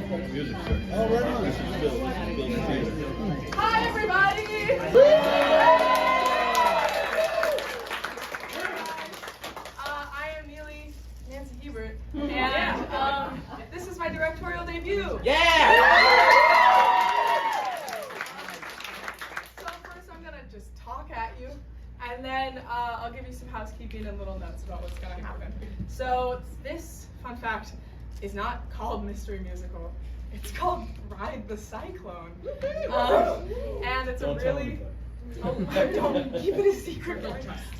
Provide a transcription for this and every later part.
Music, sir. Oh, right on. This is Bill. Hi, everybody! I am Neely Nancy Hebert, and this is my directorial debut. So first I'm gonna just talk at you, and then I'll give you some housekeeping and little notes about what's gonna happen. So this, fun fact, is not called Mystery Musical. It's called Ride the Cyclone. And it's Don't a tell really... anybody. Don't keep it a secret.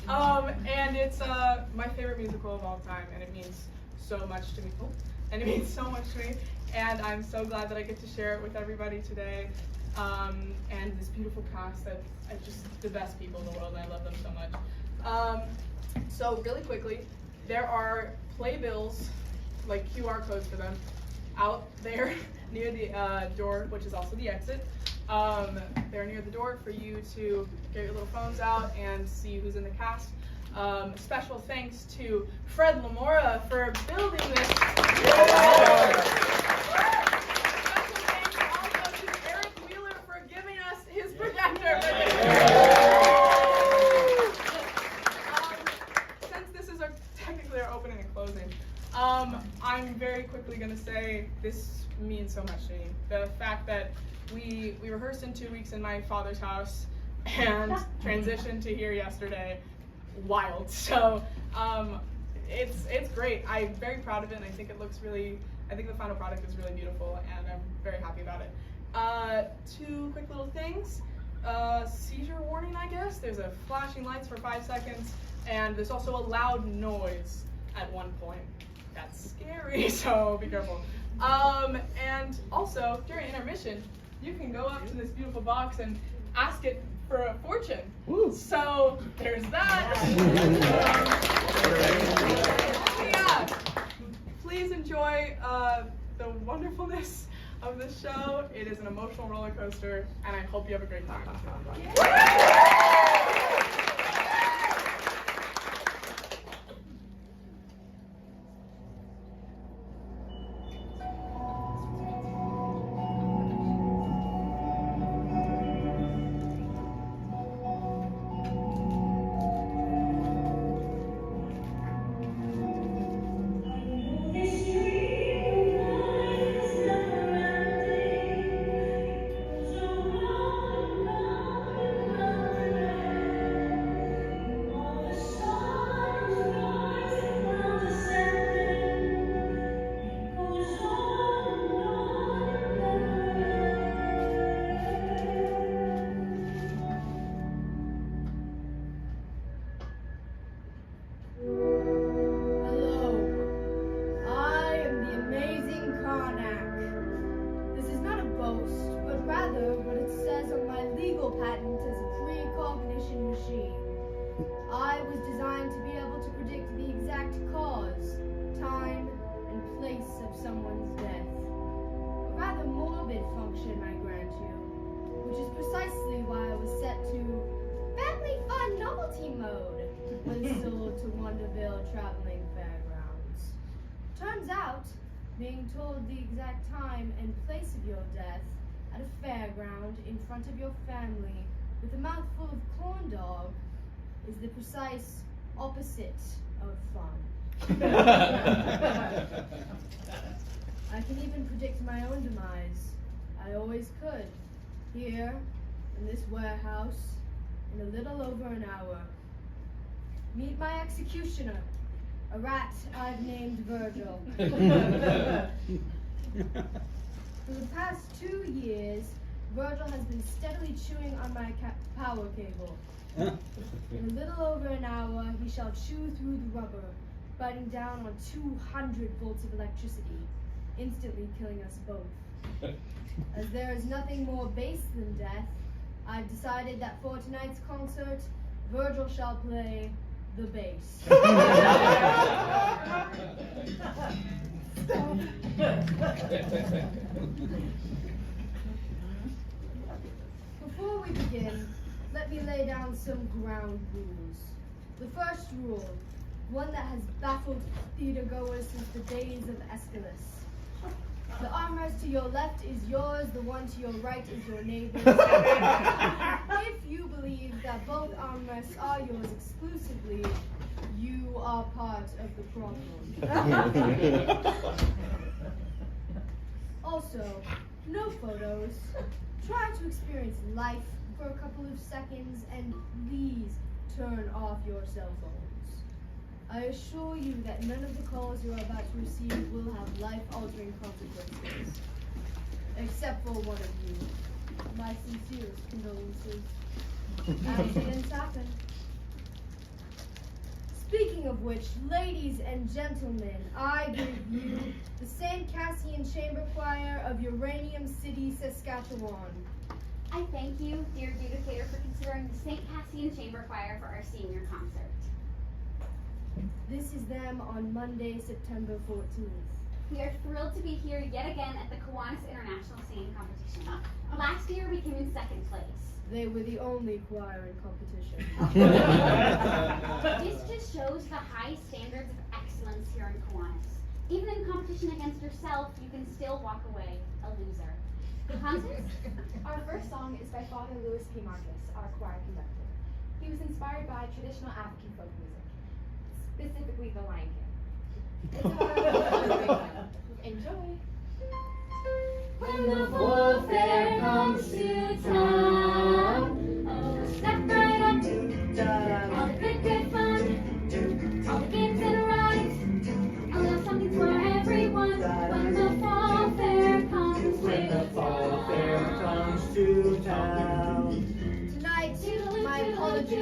And it's my favorite musical of all time, and it means so much to me. And I'm so glad that I get to share it with everybody today. And this beautiful cast that are just the best people in the world, and I love them so much. So really quickly, there are playbills, like QR codes for them, out there near the door, which is also the exit. They're near the door for you to get your little phones out and see who's in the cast. Special thanks to Fred Lamora for building this. Special thanks also to Eric Wheeler for giving us his projector. Since this is technically our opening and closing, I'm very quickly going to say this means so much to me. The fact that we rehearsed in 2 weeks in my father's house and transitioned to here yesterday, wild. So it's great. I'm very proud of it, and I think the final product is really beautiful, and I'm very happy about it. 2 quick little things. Seizure warning, I guess. There's a flashing lights for 5 seconds, and there's also a loud noise at one point. That's scary, so be careful. And also, during intermission, you can go up to this beautiful box and ask it for a fortune. Woo. So there's that. Yeah. Please enjoy the wonderfulness of this show. It is an emotional roller coaster, and I hope you have a great time. I was designed to be able to predict the exact cause, time, and place of someone's death. A rather morbid function, I grant you, which is precisely why I was set to family fun novelty mode when sold to Wonderville Traveling Fairgrounds. Turns out, being told the exact time and place of your death at a fairground in front of your family with a mouthful of corn dog is the precise opposite of fun. I can even predict my own demise. I always could. Here, in this warehouse, in a little over an hour. Meet my executioner, a rat I've named Virgil. For the past 2 years, Virgil has been steadily chewing on my power cable. In a little over an hour, he shall chew through the rubber, biting down on 200 volts of electricity, instantly killing us both. As there is nothing more base than death, I've decided that for tonight's concert, Virgil shall play the bass. Before we begin, let me lay down some ground rules. The first rule, one that has baffled theater goers since the days of Aeschylus. The armrest to your left is yours, the one to your right is your neighbor's. If you believe that both armrests are yours exclusively, you are part of the problem. Also, no photos. Try to experience life for a couple of seconds and please turn off your cell phones. I assure you that none of the calls you are about to receive will have life-altering consequences. Except for one of you. My sincerest condolences. Accidents happen. Speaking of which, ladies and gentlemen, I give you the St. Cassian Chamber Choir of Uranium City, Saskatchewan. I thank you, dear Duplicator, for considering the St. Cassian Chamber Choir for our senior concert. This is them on Monday, September 14th. We are thrilled to be here yet again at the Kiwanis International Singing Competition. Last year we came in second place. They were the only choir in competition. This just shows the high standards of excellence here in Kiwanis. Even in competition against yourself, you can still walk away a loser. Constance? Our first song is by Father Louis P. Marcus, our choir conductor. He was inspired by traditional African folk music, specifically the Lion King. It's about enjoy. When the full fair comes to town, oh, step right up, all the good fun, all the games and rides, a little something for everyone. When the fall fair comes to town. Tonight, my apology, a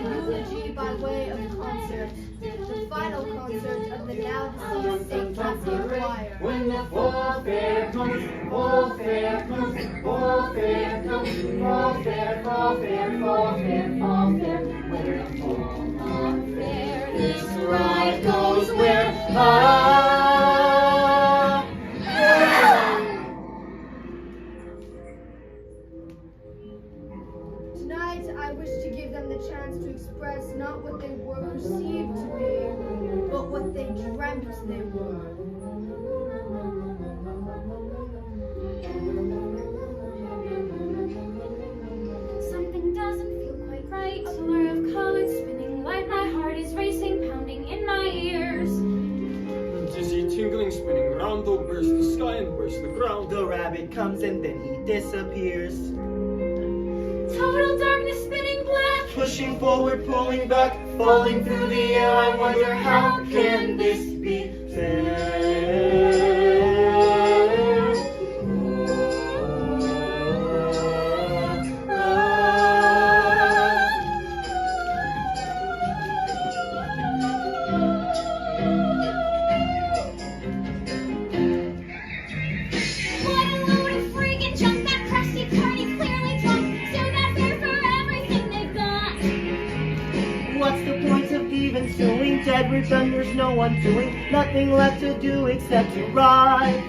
eulogy by way of concert, the final concert of the now deceased St. Cassian Choir. When the full fair comes, full fair comes, full fair comes, full fair, full fair, full fair, full fair. When the full fair, this ride goes where Tonight, I wish to give them the chance to express not what they were perceived to be, but what they dreamt they were. Something doesn't feel quite right. A blur of colors spinning light. My heart is racing, pounding in my ears. Dizzy tingling, spinning round, oh, where's the sky and where's the ground? The rabbit comes and then he disappears. Total darkness, spinning black. Pushing forward, pulling back, falling through the air. I wonder how can this be fair? What a load of freaking junk. That crusty carny clearly drunk. So that's there for everything they've got. What's the point of even suing? Dead remembers no one doing, nothing left to do except to ride.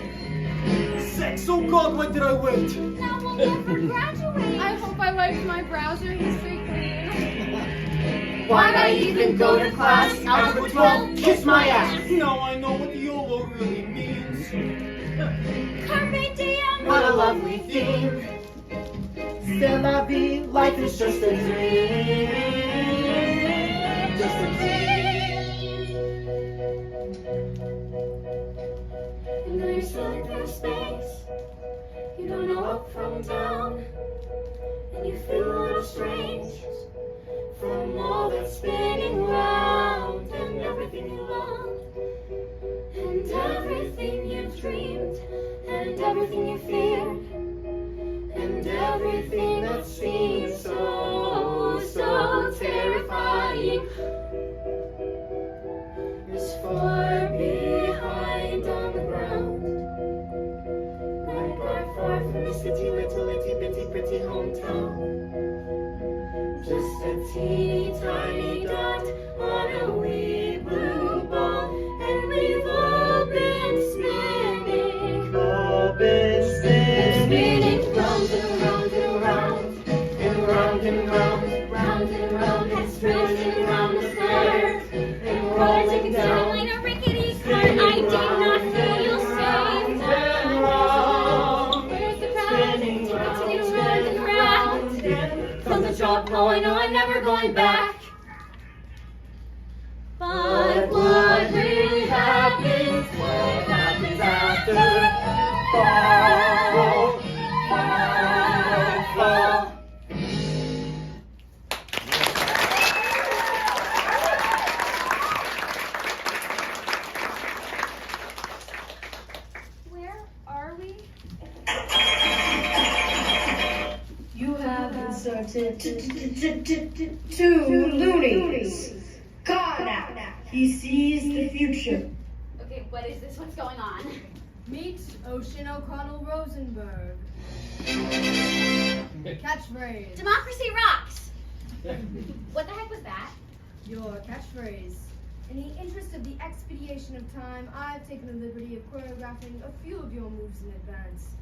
Sex, oh God, when did I wait? Now we'll never graduate. I hope I wiped my browser history clean. Why'd I even go to class? Algebra 12, kiss my ass. Now I know what YOLO really means. Carpe diem. What a lovely theme. C'est la vie, life is just a dream. Just a And now you're sailing through space. You don't know up from down. And you feel a little strange from all that spinning round and everything you loved and everything you've dreamed and everything you feared and everything that seems so terrifying is far behind on the ground. Right far from the city, little itty bitty pretty hometown. Just a teeny tiny dot on a wee blue ball, and we've all been spinning, spinning round and round and round, and round and round, round and round, heads spinning round the stars, and rolling down like a rickety cart. I did not feel you'll save. Oh, I know I'm never going back. But what really happens after fall, fall. Where are we? You have inserted two loonies. Gone now. He sees the future. Okay, what is this? What's going on? Meet Ocean O'Connell Rosenberg. Catchphrase. Democracy rocks! What the heck was that? Your catchphrase. In the interest of the expedition of time, I've taken the liberty of choreographing a few of your moves in advance.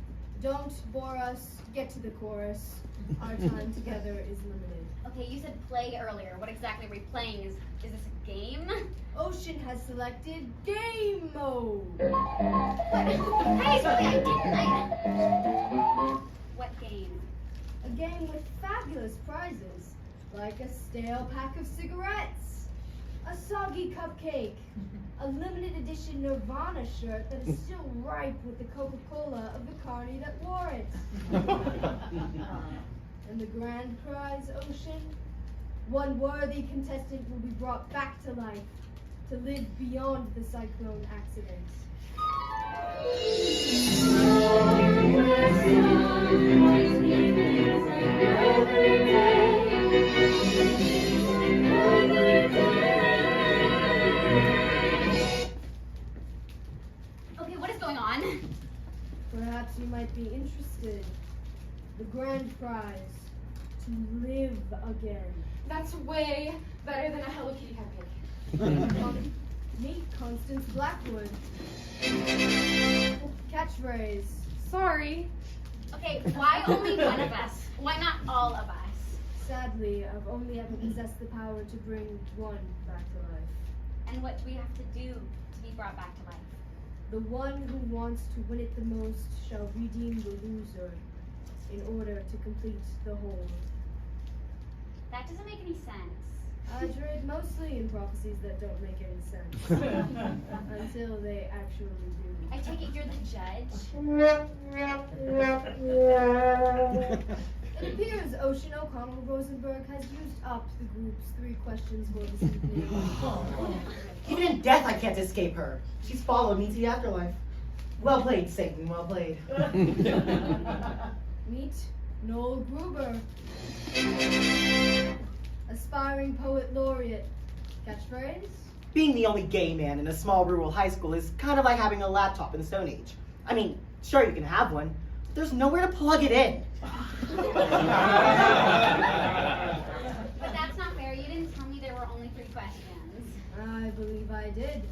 Don't bore us. Get to the chorus. Our time together is limited. Okay, you said play earlier. What exactly are we playing? Is this a game? Ocean has selected game mode. Hey, sorry, I didn't. What game? A game with fabulous prizes, like a stale pack of cigarettes, a soggy cupcake, a limited edition Nirvana shirt that is still ripe with the Coca-Cola of the carny that wore it. And the grand prize, Ocean? One worthy contestant will be brought back to life to live beyond the Cyclone accident. Okay, what is going on? Perhaps you might be interested. The grand prize, to live again. That's way better than a Hello Kitty cupcake. Meet Constance Blackwood. Catchphrase. Sorry. Okay, why only one of us? Why not all of us? Sadly, I've only ever possessed the power to bring one back to life. And what do we have to do to be brought back to life? The one who wants to win it the most shall redeem the loser in order to complete the whole. That doesn't make any sense. I trade mostly in prophecies that don't make any sense. Until they actually do. I take it you're the judge? It appears Ocean O'Connell Rosenberg has used up the group's 3 questions for this evening. Even in death, I can't escape her. She's followed me to the afterlife. Well played, Satan. Well played. Meet Noel Gruber, aspiring poet laureate. Catchphrase? Being the only gay man in a small rural high school is kind of like having a laptop in the Stone Age. I mean, sure you can have one, but there's nowhere to plug it in. But that's not fair. You didn't tell me there were only 3 questions. I believe I did.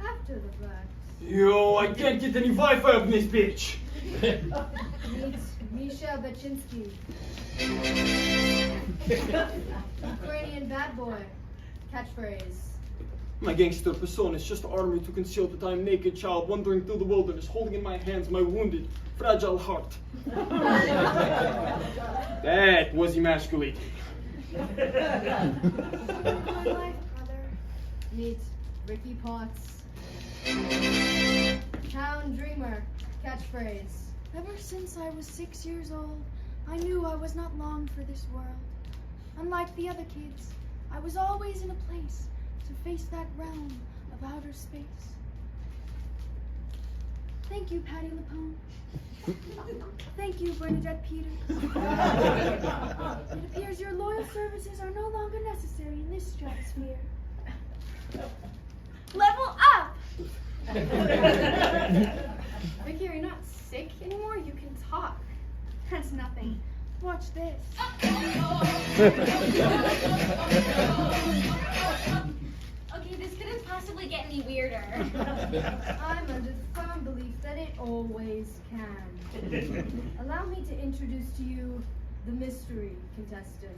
After the fact. Yo, I can't get any Wi-Fi up in this bitch. Meet Misha Baczynski, Ukrainian bad boy. Catchphrase. My gangster persona is just armor to conceal that I am naked child wandering through the wilderness, holding in my hands my wounded, fragile heart. That was emasculating. Meet Ricky Potts, Town Dreamer. Catchphrase. Ever since I was 6 years old, I knew I was not long for this world. Unlike the other kids, I was always in a place to face that realm of outer space. Thank you, Patty LaPone. Thank you, Bernadette Peters. It appears your loyal services are no longer necessary in this stratosphere. Level up! Vicky, are you not sick anymore? You can talk. That's nothing. Watch this. Okay, this couldn't possibly get any weirder. I'm under the firm belief that it always can. Allow me to introduce to you the mystery contestant.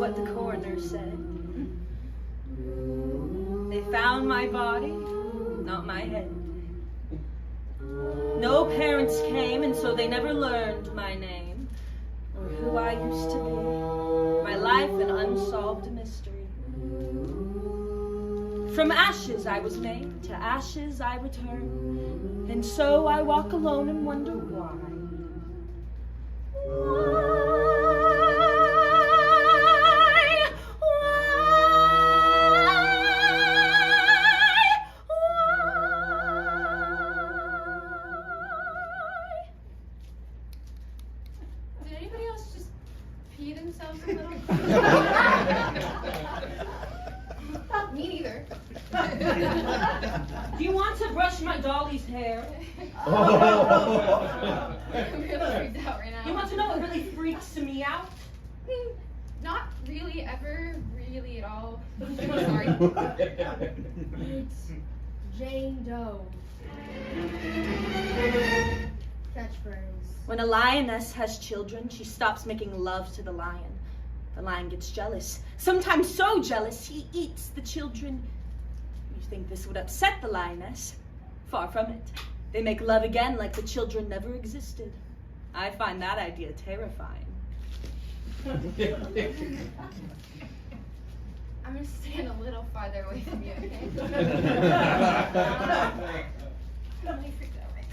what the coroner said. They found my body, not my head. No parents came, and so they never learned my name or who I used to be. My life an unsolved mystery. From ashes I was made, to ashes I return, and so I walk alone and wonder why. Did anybody else just pee themselves a little? Me neither. Do you want to brush my dolly's hair? I'm really freaked out right now. You want to know what really freaks me out? Not really, ever, really at all. Sorry. It's Jane Doe. Catchphrase. When a lioness has children, she stops making love to the lion. The lion gets jealous, sometimes so jealous he eats the children. You think this would upset the lioness? Far from it. They make love again like the children never existed. I find that idea terrifying. I'm gonna stand a little farther away from you, okay? I'm really freaked out right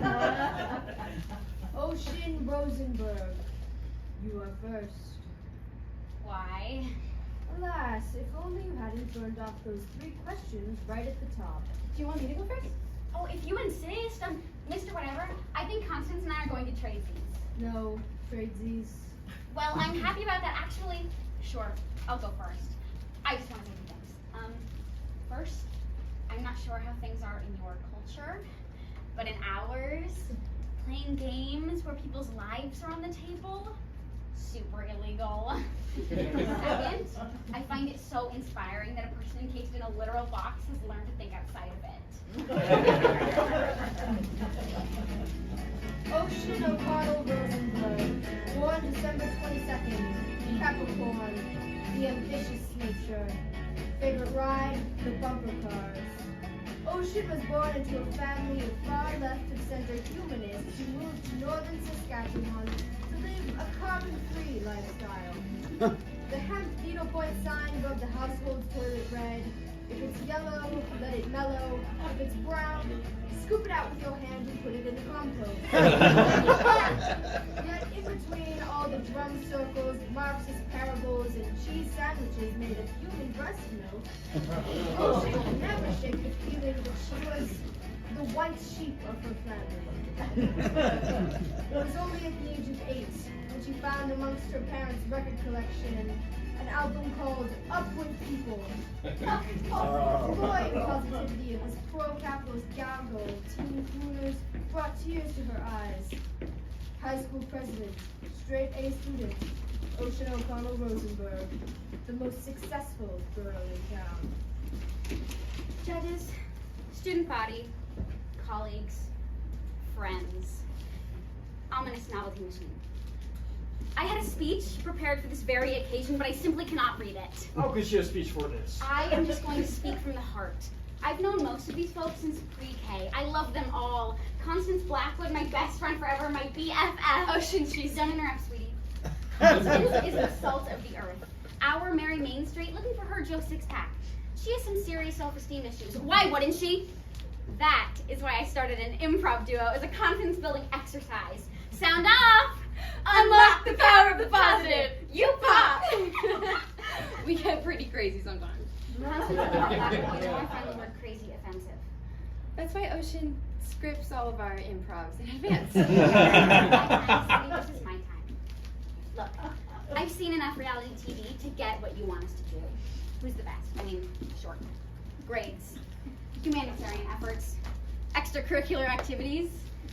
now. Ocean Rosenberg. You are first. Why? Alas, if only you hadn't burned off those 3 questions right at the top. Do you want me to go first? Oh, if you insist, Mr. Whatever, I think Constance and I are going to trade these. No, tradesies. Well, I'm happy about that. Actually, sure, I'll go first. I just want to say 2 things. First, I'm not sure how things are in your culture, but in ours, playing games where people's lives are on the table, super illegal. Second, I find it so inspiring that a person encased in a literal box has learned to think outside of it. Ocean O'Connell Rosenberg. Born December 22nd. Capricorn. The ambitious nature. Favorite ride? The bumper cars. Ocean was born into a family of far left of center humanists who moved to northern Saskatchewan to live a carbon-free lifestyle. The hemp needlepoint sign above the household's toilet read, "If it's yellow, let it mellow. If it's brown, scoop it out with your hand and put it in the compost." Yet in between all the drum circles, Marxist parables, and cheese sandwiches made of human breast milk, Ocean could never shake the feeling that she was the white sheep of her family. It was only at the age of 8 when she found amongst her parents' record collection an album called Up With People. The boy positivity of this pro-capitalist gargle of teen crooners brought tears to her eyes. High school president, straight A student, Ocean O'Connell Rosenberg, the most successful girl in town. Judges, student body, colleagues, friends, ominous novelty machine. I had a speech prepared for this very occasion, but I simply cannot read it. How could she have speech for this? I am just going to speak from the heart. I've known most of these folks since pre-K. I love them all. Constance Blackwood, my best friend forever, my BFF. Ocean, she's Don't interrupt, sweetie. Constance is the salt of the earth. Our Mary Main Street looking for her Joe Six-Pack. She has some serious self-esteem issues. Why wouldn't she? That is why I started an improv duo as a confidence-building exercise. Sound off! Unlock the power of the positive! You pop! We get pretty crazy sometimes. You don't want to find the word crazy offensive. That's why Ocean scripts all of our improvs in advance. My time, this is my time. Look, I've seen enough reality TV to get what you want us to do. Who's the best? I mean, short. Grades, humanitarian efforts, extracurricular activities,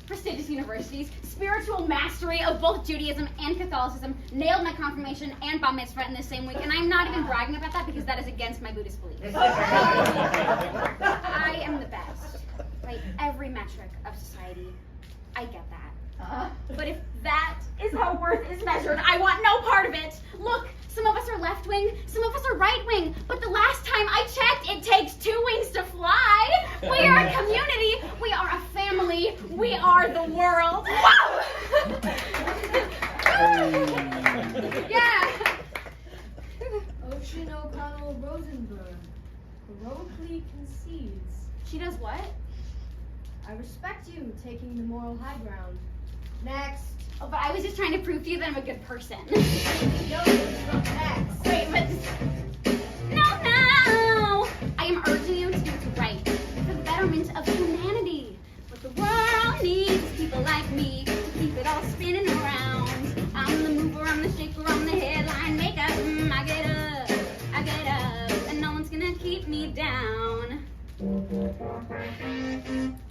prestigious universities, spiritual mastery of both Judaism and Catholicism, nailed my confirmation and bar mitzvah in the same week, and I'm not even bragging about that because that is against my Buddhist beliefs. I am the best by every metric of society. I get that. But if that is how worth is measured, I want no part of it. Look, some of us are left wing, some of us are right wing, but the last time I checked, it takes 2 wings to fly. We are a community, we are a family, we are the world. Wow! Yeah. Ocean O'Connell Rosenberg heroically concedes. She does what? I respect you taking the moral high ground. Next. Oh, but I was just trying to prove to you that I'm a good person. No, next. Wait, but... No! I am urging you to do what's right for the betterment of humanity. What the world needs is people like me to keep it all spinning around. I'm the mover, I'm the shaker, I'm the headline maker. I get up, and no one's gonna keep me down.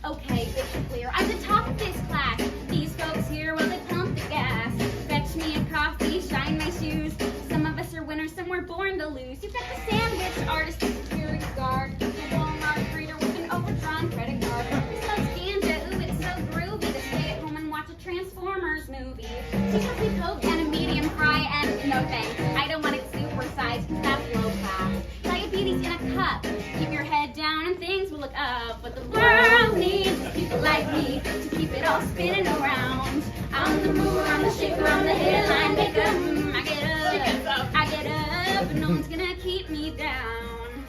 Okay, it's clear. I'm the top of this class. These folks here, well, they pump the gas. Fetch me a coffee, shine my shoes. Some of us are winners, some were born to lose. You've got the sandwich artist, the security guard, the Walmart greeter with an overdrawn credit card. Who sells ganja? Ooh, it's so groovy to stay at home and watch a Transformers movie. Seriously Coke and a medium fry and no thanks. I don't want it supersized, that's low class. Diabetes in a cup. Keep your head down and things will look up. What the world needs is people like me to keep it all spinning around. I'm the mover, I'm the shaker, I'm the headline maker. I get up, and no one's gonna keep me down.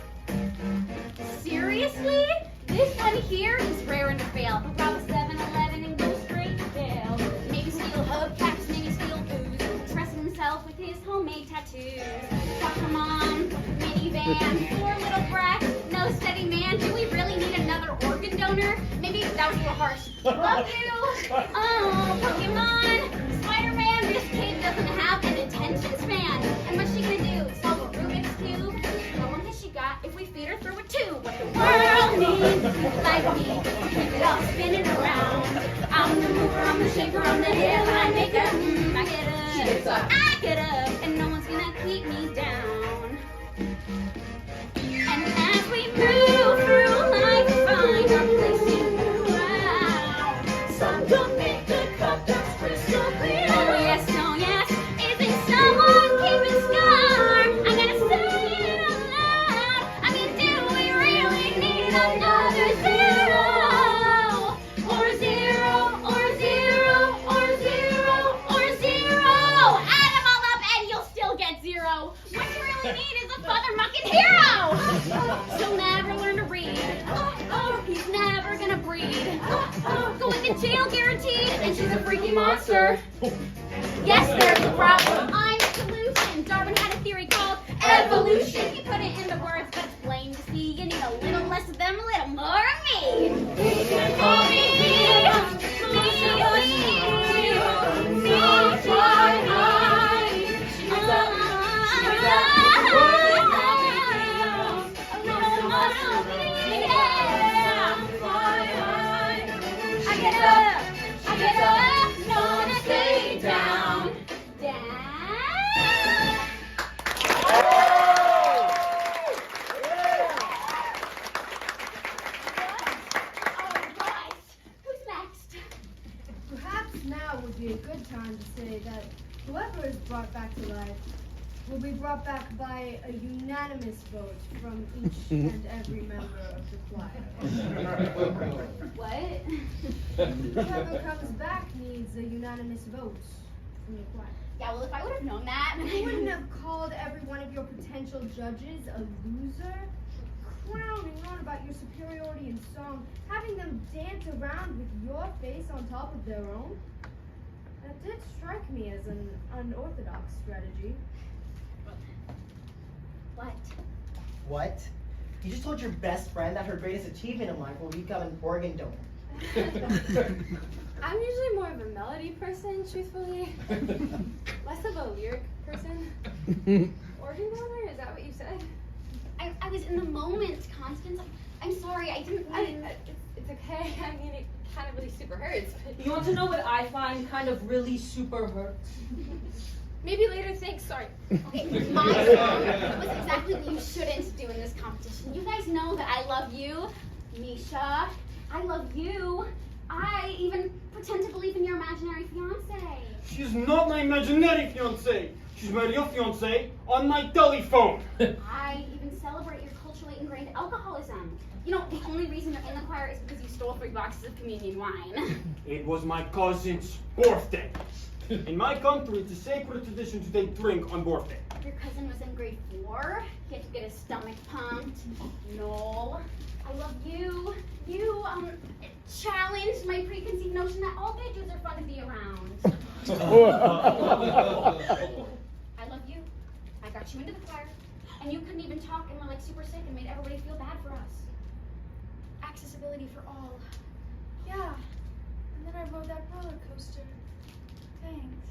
Seriously? This one here is raring to fail. He'll rob a 7-Eleven and go straight to jail. Maybe steal hubcaps, maybe steal booze. Expressing himself with his homemade tattoos. Oh, come on, minivan, poor little brat. No steady man, do we really need another organ donor? Maybe that was a little harsh. Love you. Oh, Pokemon, Spider-Man, this kid doesn't have an attention span. And what's she gonna do? Solve a Rubik's Cube? How long has she got if we feed her through a tube? What the world needs is people like me to keep it all spinning around. I'm the mover, I'm the shaker, I'm the headline maker. I get up, and no one's gonna keep me down. And as we move through life, find our place in the crowd. Some don't make the cut, that's crystal clear. Oh yes, isn't someone keeping score? I'm gonna say it out loud. I mean, do we really need another zero? Or zero, or zero, or zero, or zero? Add them all up and you'll still get zero. What you really need is a father-mucking hero. She'll never learn to read. He's never gonna breed. Going to jail guaranteed, and she's a freaky monster. Yes, there's a problem. I'm the solution. Darwin had a theory called evolution. He put it into words, but it's plain to see. You need a little less of them, a little more of me. I get up, no one stay down. Alright, who's next? Perhaps now would be a good time to say that whoever is brought back to life will be brought back by a unanimous vote from each and every member of the choir. What? Whoever comes back needs a unanimous vote from the choir. Yeah, well, if I would have known that. You wouldn't have called every one of your potential judges a loser, crowning on about your superiority in song, having them dance around with your face on top of their own. That did strike me as an unorthodox strategy. What? What? You just told your best friend that her greatest achievement in life will become an organ donor. I'm usually more of a melody person, truthfully. Less of a lyric person. Organ donor? Is that what you said? I was in the moment, Constance. I'm sorry, I didn't mean... It's okay. I mean, it kind of really super hurts. But You want to know what I find kind of really super hurts? maybe later, thanks. Sorry. Okay, my song was exactly what you shouldn't do in this competition. You guys know that I love you, Misha. I love you, I even pretend to believe in your imaginary fiance. She's not my imaginary fiancé. She's my real fiancé on my telephone. I even celebrate your culturally ingrained alcoholism. You know, the only reason you're in the choir is because you stole 3 boxes of communion wine. It was my cousin's birthday. In my country, it's a sacred tradition to take drink on birthday. Your cousin was in grade 4. He had to get his stomach pumped. Noel, I love you. You, challenged my preconceived notion that all gay dudes are fun to be around. I love you. I got you into the choir. And you couldn't even talk and were like super sick and made everybody feel bad for us. Accessibility for all. Yeah. And then I rode that roller coaster. Thanks.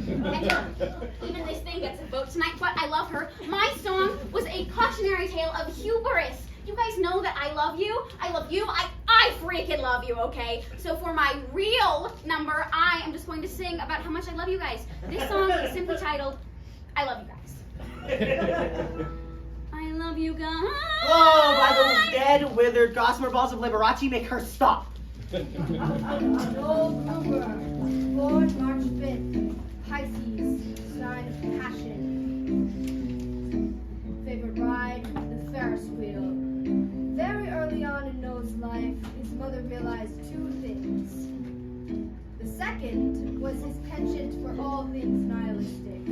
And even this thing gets a vote tonight, but I love her. My song was a cautionary tale of hubris. You guys know that I love you. I love you. I freaking love you, okay? So for my real number, I am just going to sing about how much I love you guys. This song is simply titled, I Love You Guys. I love you guys. Oh, by those dead, withered gossamer balls of Liberace, make her stop. Noel Gruber, born March 5th, Pisces, sign of passion. Favorite ride, the Ferris wheel. Very early on in Noah's life, his mother realized 2 things. The second was his penchant for all things nihilistic.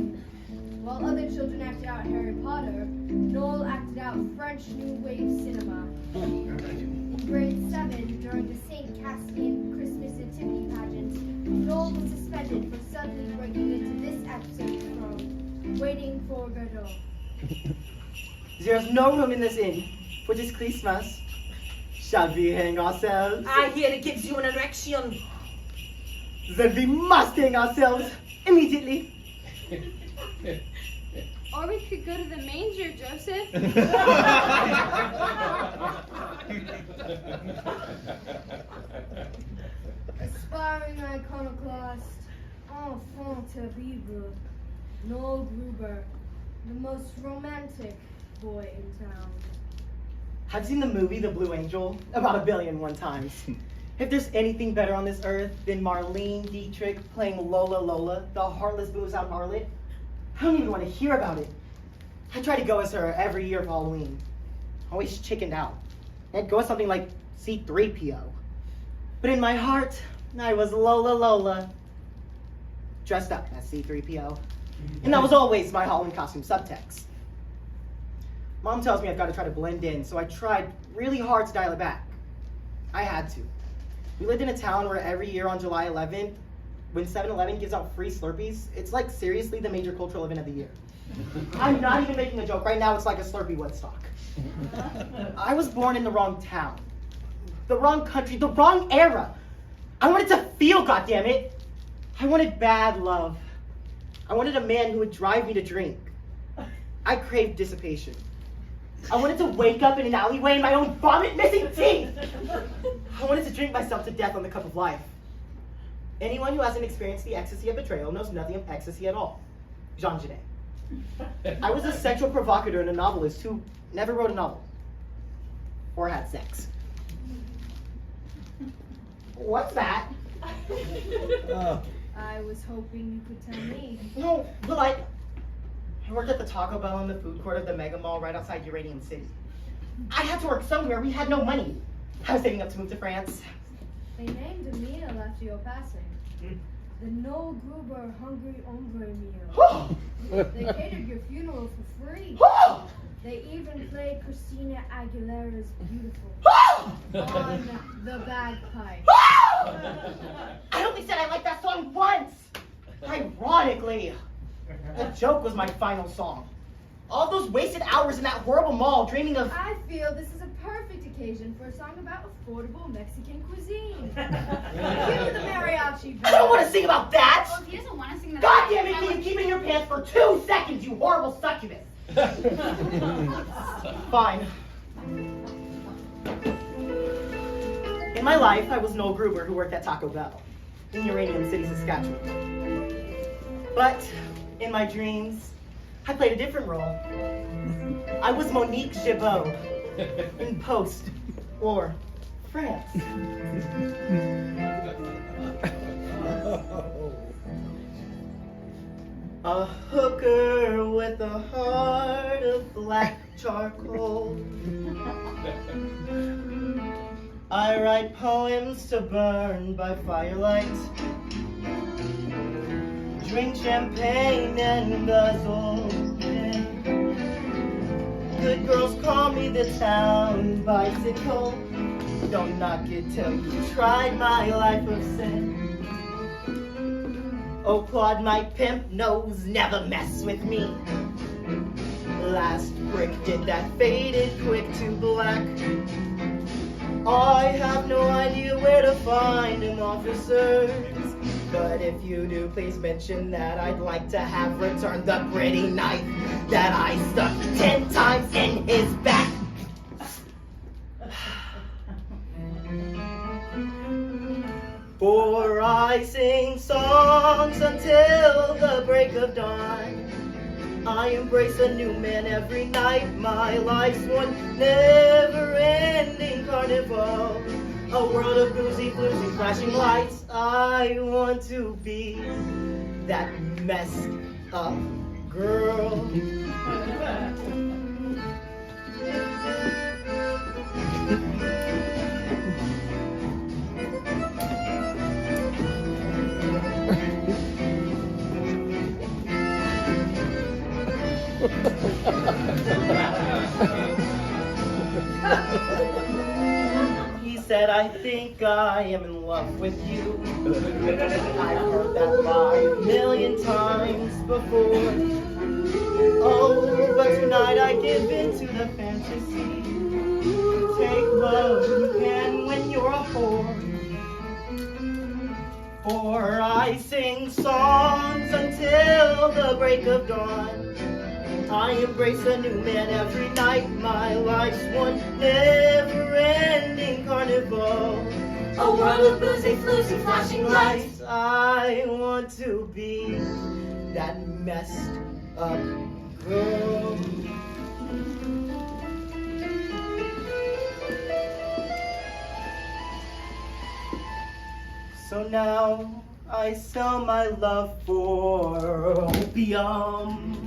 While other children acted out Harry Potter, Noel acted out French New Wave cinema. In grade 7, during the St. Cassian Christmas nativity pageant, Noel was suspended for suddenly breaking into this episode from Waiting for Godot. There's no room in this inn for this Christmas. Shall we hang ourselves? I hear it gives you an erection. Then we must hang ourselves immediately. Or we could go to the manger, Joseph. Aspiring iconoclast, enfant terrible, Noel Gruber, the most romantic boy in town. I've seen the movie The Blue Angel about 1,000,000,001 times. If there's anything better on this earth than Marlene Dietrich playing Lola Lola, the heartless booze-out harlot, I don't even want to hear about it. I try to go as her every year for Halloween. Always chickened out. I'd go as something like C-3PO. But in my heart, I was Lola Lola, dressed up as C-3PO. And that was always my Halloween costume subtext. Mom tells me I've got to try to blend in, so I tried really hard to dial it back. I had to. We lived in a town where every year on July 11th, when 7-Eleven gives out free Slurpees, it's like seriously the major cultural event of the year. I'm not even making a joke. Right now it's like a Slurpee Woodstock. I was born in the wrong town, the wrong country, the wrong era. I wanted to feel, goddammit. I wanted bad love. I wanted a man who would drive me to drink. I craved dissipation. I wanted to wake up in an alleyway in my own vomit, missing teeth. I wanted to drink myself to death on the cup of life. Anyone who hasn't experienced the ecstasy of betrayal knows nothing of ecstasy at all. Jean Genet. I was a sexual provocateur and a novelist who never wrote a novel. Or had sex. What's that? I was hoping you could tell me. No, but I worked at the Taco Bell in the food court of the Mega Mall right outside Uranium City. I had to work somewhere. We had no money. I was saving up to move to France. They named a meal after your passing. The Noel Gruber Hungry Ombre meal. They catered your funeral for free. They even played Christina Aguilera's Beautiful on the bagpipe. I only said I liked that song once. Ironically, the joke was my final song. All those wasted hours in that horrible mall dreaming of... I feel this is a perfect occasion for a song about affordable Mexican cuisine. Give me the mariachi. I don't want to sing about that! Well, if he doesn't want to sing the God damn it, can you keep it in your pants for 2 seconds, you horrible succubus? Fine. In my life, I was Noel Gruber who worked at Taco Bell in Uranium City, Saskatchewan. But in my dreams, I played a different role. I was Monique Gibeau in Post or France. A hooker with a heart of black charcoal. I write poems to burn by firelight. Drink champagne and guzzle. Good girls call me the town bicycle. Don't knock it till you tried my life of sin. Oh, Claude, my pimp knows never mess with me. Last brick did that faded quick to black. I have no idea where to find him, officers. But if you do, please mention that I'd like to have returned the pretty knife that I stuck 10 times in his back. For I sing songs until the break of dawn. I embrace a new man every night. My life's one never-ending carnival. A world of boozy, floozy, flashing lights. I want to be that messed up girl. He said, I think I am in love with you. I've heard that lie a million times before. Oh, but tonight I give in to the fantasy. Take love you can when you're a whore. For I sing songs until the break of dawn. I embrace a new man every night. My life's one never-ending carnival. A world of boozy, floozy, flashing lights. I want to be that messed up girl. So now I sell my love for opium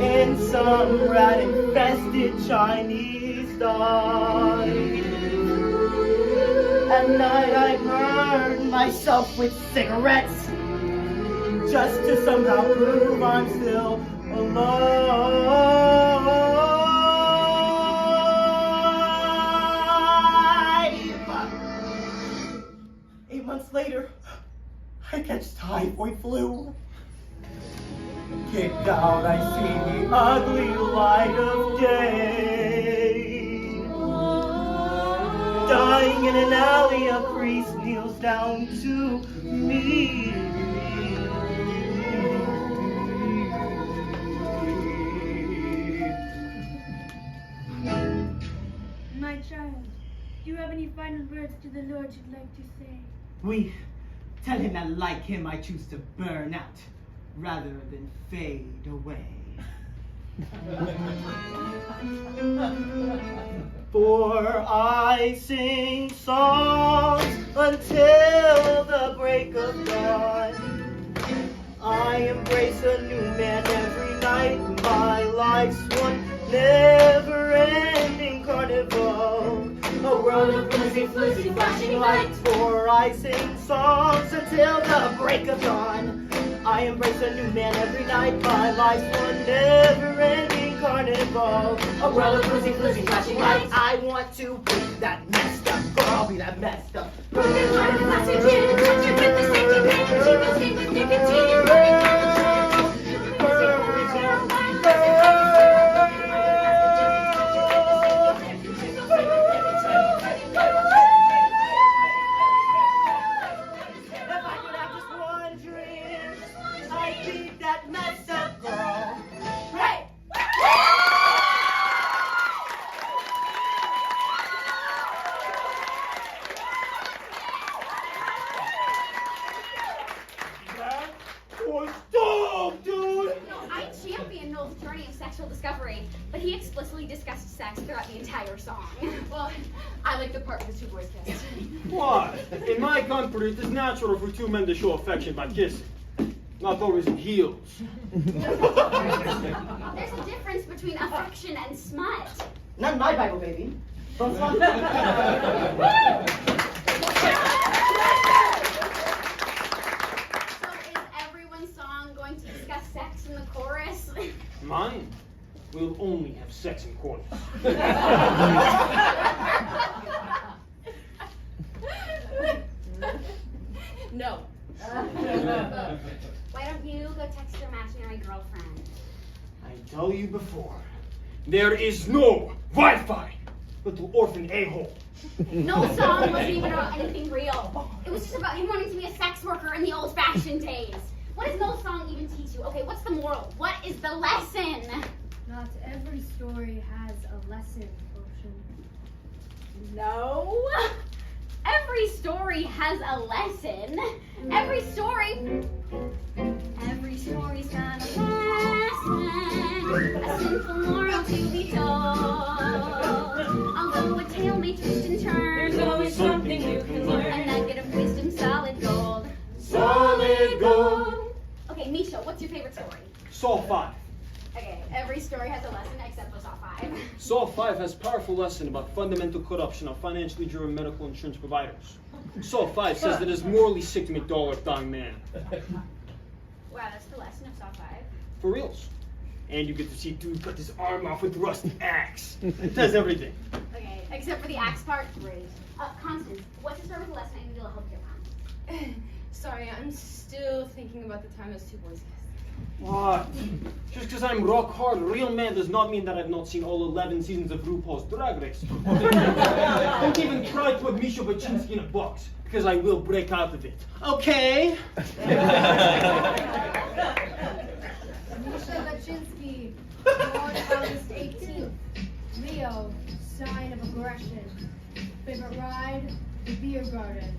in some rat-infested Chinese dive. At night I burn myself with cigarettes just to somehow prove I'm still alive. 8 months later, I catch typhoid flu. Kicked out, I see the ugly light of day. Dying in an alley, a priest kneels down to me. My child, do you have any final words to the Lord you'd like to say? We tell him that, like him, I choose to burn out rather than fade away. For I sing songs until the break of dawn. I embrace a new man every night. My life's one never-ending carnival. A world of boozy, floozy, flashing lights. For I sing songs until the break of dawn. I embrace a new man every night. My life's one never-ending carnival. A world of boozy, floozy, flashing lights. I want to be that messed up girl. I'll be that messed up girl. Broken heart of oxygen, tortured with the safety pin. She was stained with nicotine. Was wonderful discovery, but he explicitly discussed sex throughout the entire song. Well, I like the part with the two boys kissed. What? In my country, it is natural for two men to show affection by kissing. Not always in heels. There's a difference between affection and smut. Not in my Bible, baby. So is everyone's song going to discuss sex in the chorus? Mine will only have sex in chorus. No. Why don't you go text your imaginary girlfriend? I tell you before, there is no Wi-Fi, little orphan a-hole. No song wasn't even about anything real. It was just about him wanting to be a sex worker in the old-fashioned days. What does no song even teach you? Okay, what's the moral? What is the lesson? Not every story has a lesson, Ocean. No. Every story has a lesson. Every story's got a lesson. A sinful moral to be told. Although a tale may twist and turn, There's always something you can learn. a nugget of wisdom, solid gold. Solid gold. Okay, Misha, what's your favorite story? Saw 5. Okay, every story has a lesson except for Saw 5. Saw 5 has powerful lesson about fundamental corruption of financially driven medical insurance providers. Saw 5 says that it is morally sick to make dollar dying man. Wow, that's the lesson of Saw 5. For reals. And you get to see dude cut his arm off with rusty axe. It does everything. Okay, except for the axe part. Great. Constance, what's the story with the lesson I need a little help here on? Sorry, I'm still thinking about the time those two boys kissed. What? Just because I'm rock hard, real man does not mean that I've not seen all 11 seasons of RuPaul's Drag Race. Don't even try to put Misha Baczynski in a box, because I will break out of it. Okay? Misha Baczynski, born August 18th. Leo, sign of aggression. Favorite ride? The beer garden.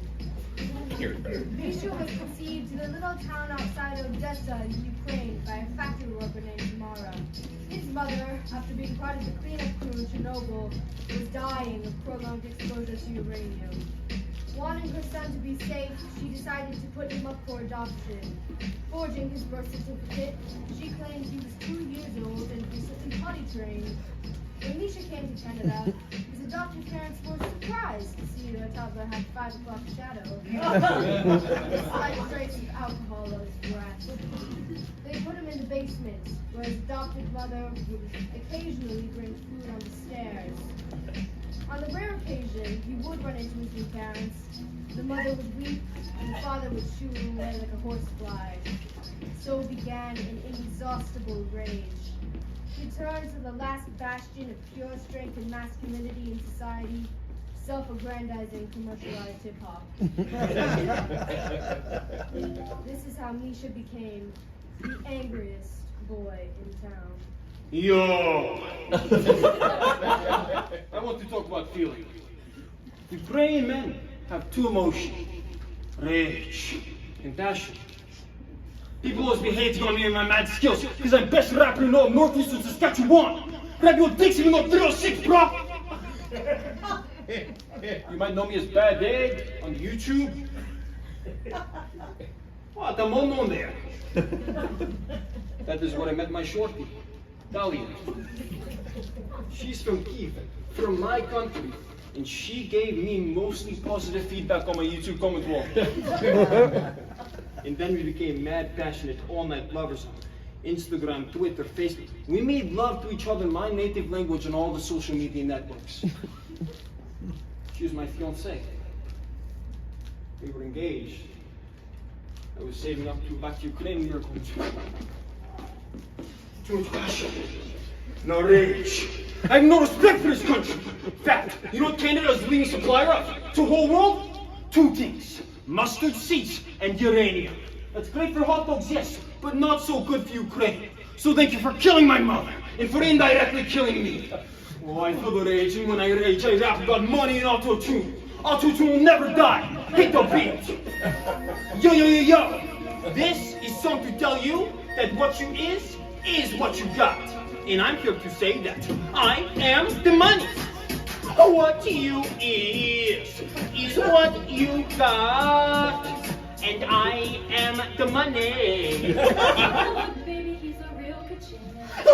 Misha was conceived in a little town outside Odessa in Ukraine by a factory worker named Tamara. His mother, after being part of the cleanup crew in Chernobyl, was dying of prolonged exposure to uranium. Wanting her son to be safe, she decided to put him up for adoption. Forging his birth certificate, she claimed he was 2 years old and recently potty trained. When Misha came to Canada, his adoptive parents were surprised to see their toddler had 5 o'clock shadow. A slight trace of alcohol on his breath. They put him in the basement, where his adopted mother would occasionally bring food on the stairs. On the rare occasion he would run into his new parents, the mother would weep and the father would shoo him away like a horsefly. So began an inexhaustible rage. He turned to the last bastion of pure strength and masculinity in society, self-aggrandizing commercialized hip-hop. This is how Misha became the angriest boy in town. Yo! I want to talk about feeling. Ukrainian men have 2 emotions, rage and passion. People always be hating on me and my mad skills because I'm best rapper in all northeastern Saskatchewan. Grab your dicks even though 306, bro! You might know me as Bad Egg on YouTube. What? I'm all known there. That is where I met my shorty, Dalia. She's from Kiev, from my country, and she gave me mostly positive feedback on my YouTube comment wall. And then we became mad, passionate, all-night lovers on Instagram, Twitter, Facebook. We made love to each other in my native language on all the social media networks. She was my fiancée. We were engaged. I was saving up to back to Ukraine. We were going to. Too much passion. No rage. I have no respect for this country. In fact, you know what Canada is the leading supplier of to the whole world? 2 things. Mustard seeds and uranium. That's great for hot dogs, yes, but not so good for Ukraine. So thank you for killing my mother and for indirectly killing me. Oh, I feel the rage, and when I rage, I rap about money and auto-tune. Auto-tune will never die. Hit the beat. Yo, yo, yo, yo. This is song to tell you that what you is what you got. and I'm here to say that I am the money. What you is what you got, and I am the money. Baby, he's a real ka-ching.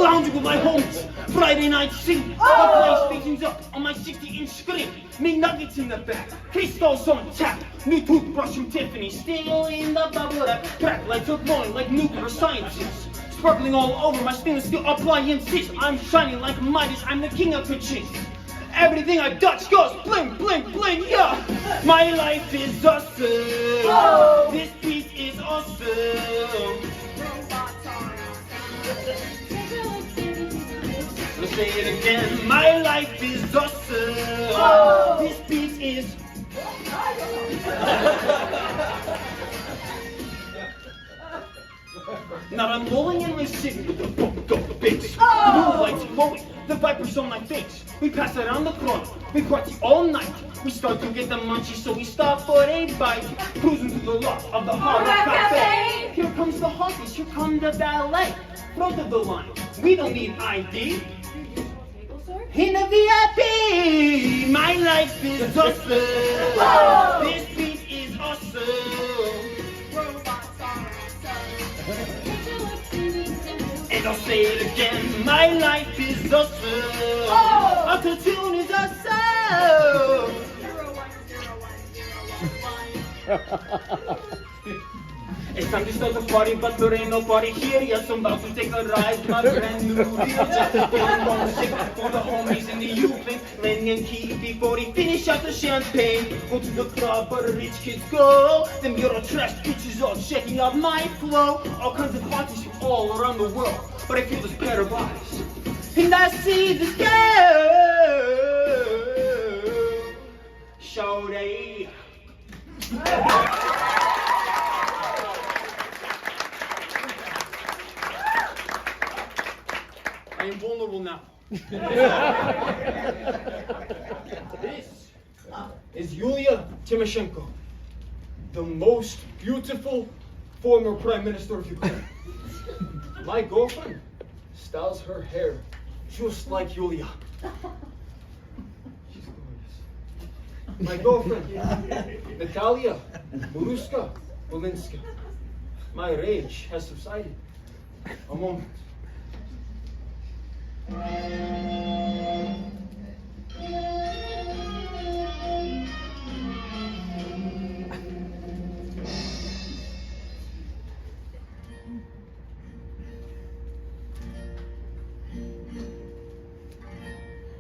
Lounging with my homies, Friday night scene. My PlayStation's up on my 60-inch screen. McNuggets in the back, Crisco's on tap. New toothbrush from Tiffany, still in the bubble wrap. Crack lights are glowing like nuclear scientists. Sparkling all over my stainless steel appliances. I'm shining like Midas, I'm the king of pitching. Everything I touch goes bling, bling, bling, yeah. My life is awesome. Oh. This piece is awesome. Let's say it again. My life is awesome. Oh. This beat is. Now I'm rolling in my city with the book of the bass. Moonlight's glowing, the vipers on my face. We pass around the corner, we party all night. We start to get the munchies, so we stop for a bite. Cruising to the lot of the Hard Rock Cafe. Here comes the honkies, here come the ballet. Front of the line, we don't need ID. In the VIP, my life is awesome. This beat is awesome. And I'll say it again, my life is awesome. Auto-tune is awesome. 010101. It's time to start the party, but there ain't nobody here. Yes, I'm about to take a ride, my brand new deal. Just feeling homesick for the homies in the U-Plane. Lenny and Key before they finish out the champagne. Go to the club where the rich kids go. Them Euro trash bitches all checking out my flow. All kinds of parties from all around the world. But I feel this pair of eyes, and I see this girl. Shawty. I am vulnerable now. This is Yulia Tymoshenko, the most beautiful former Prime Minister of Ukraine. My girlfriend styles her hair just like Yulia. She's glorious. My girlfriend, Natalia Maruska Volinska. My rage has subsided. A moment.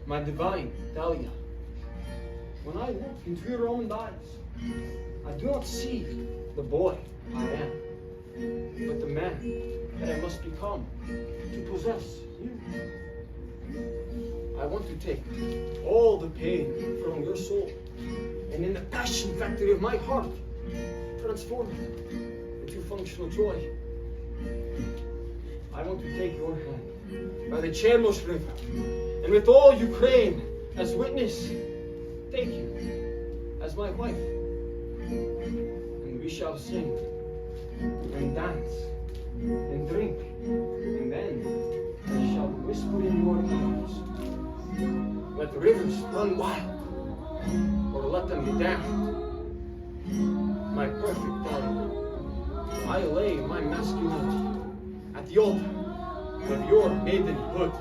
My divine Dahlia, when I look into your almond eyes, I do not see the boy I am, but the man that I must become to possess you. I want to take all the pain from your soul and in the passion factory of my heart, transform it into functional joy. I want to take your hand by the Chermos River, and with all Ukraine as witness, take you as my wife. And we shall sing and dance and drink, and then I shall whisper in your ears. Let the rivers run wild, or let them be damned. My perfect darling, I lay my masculinity at the altar of your maidenhood.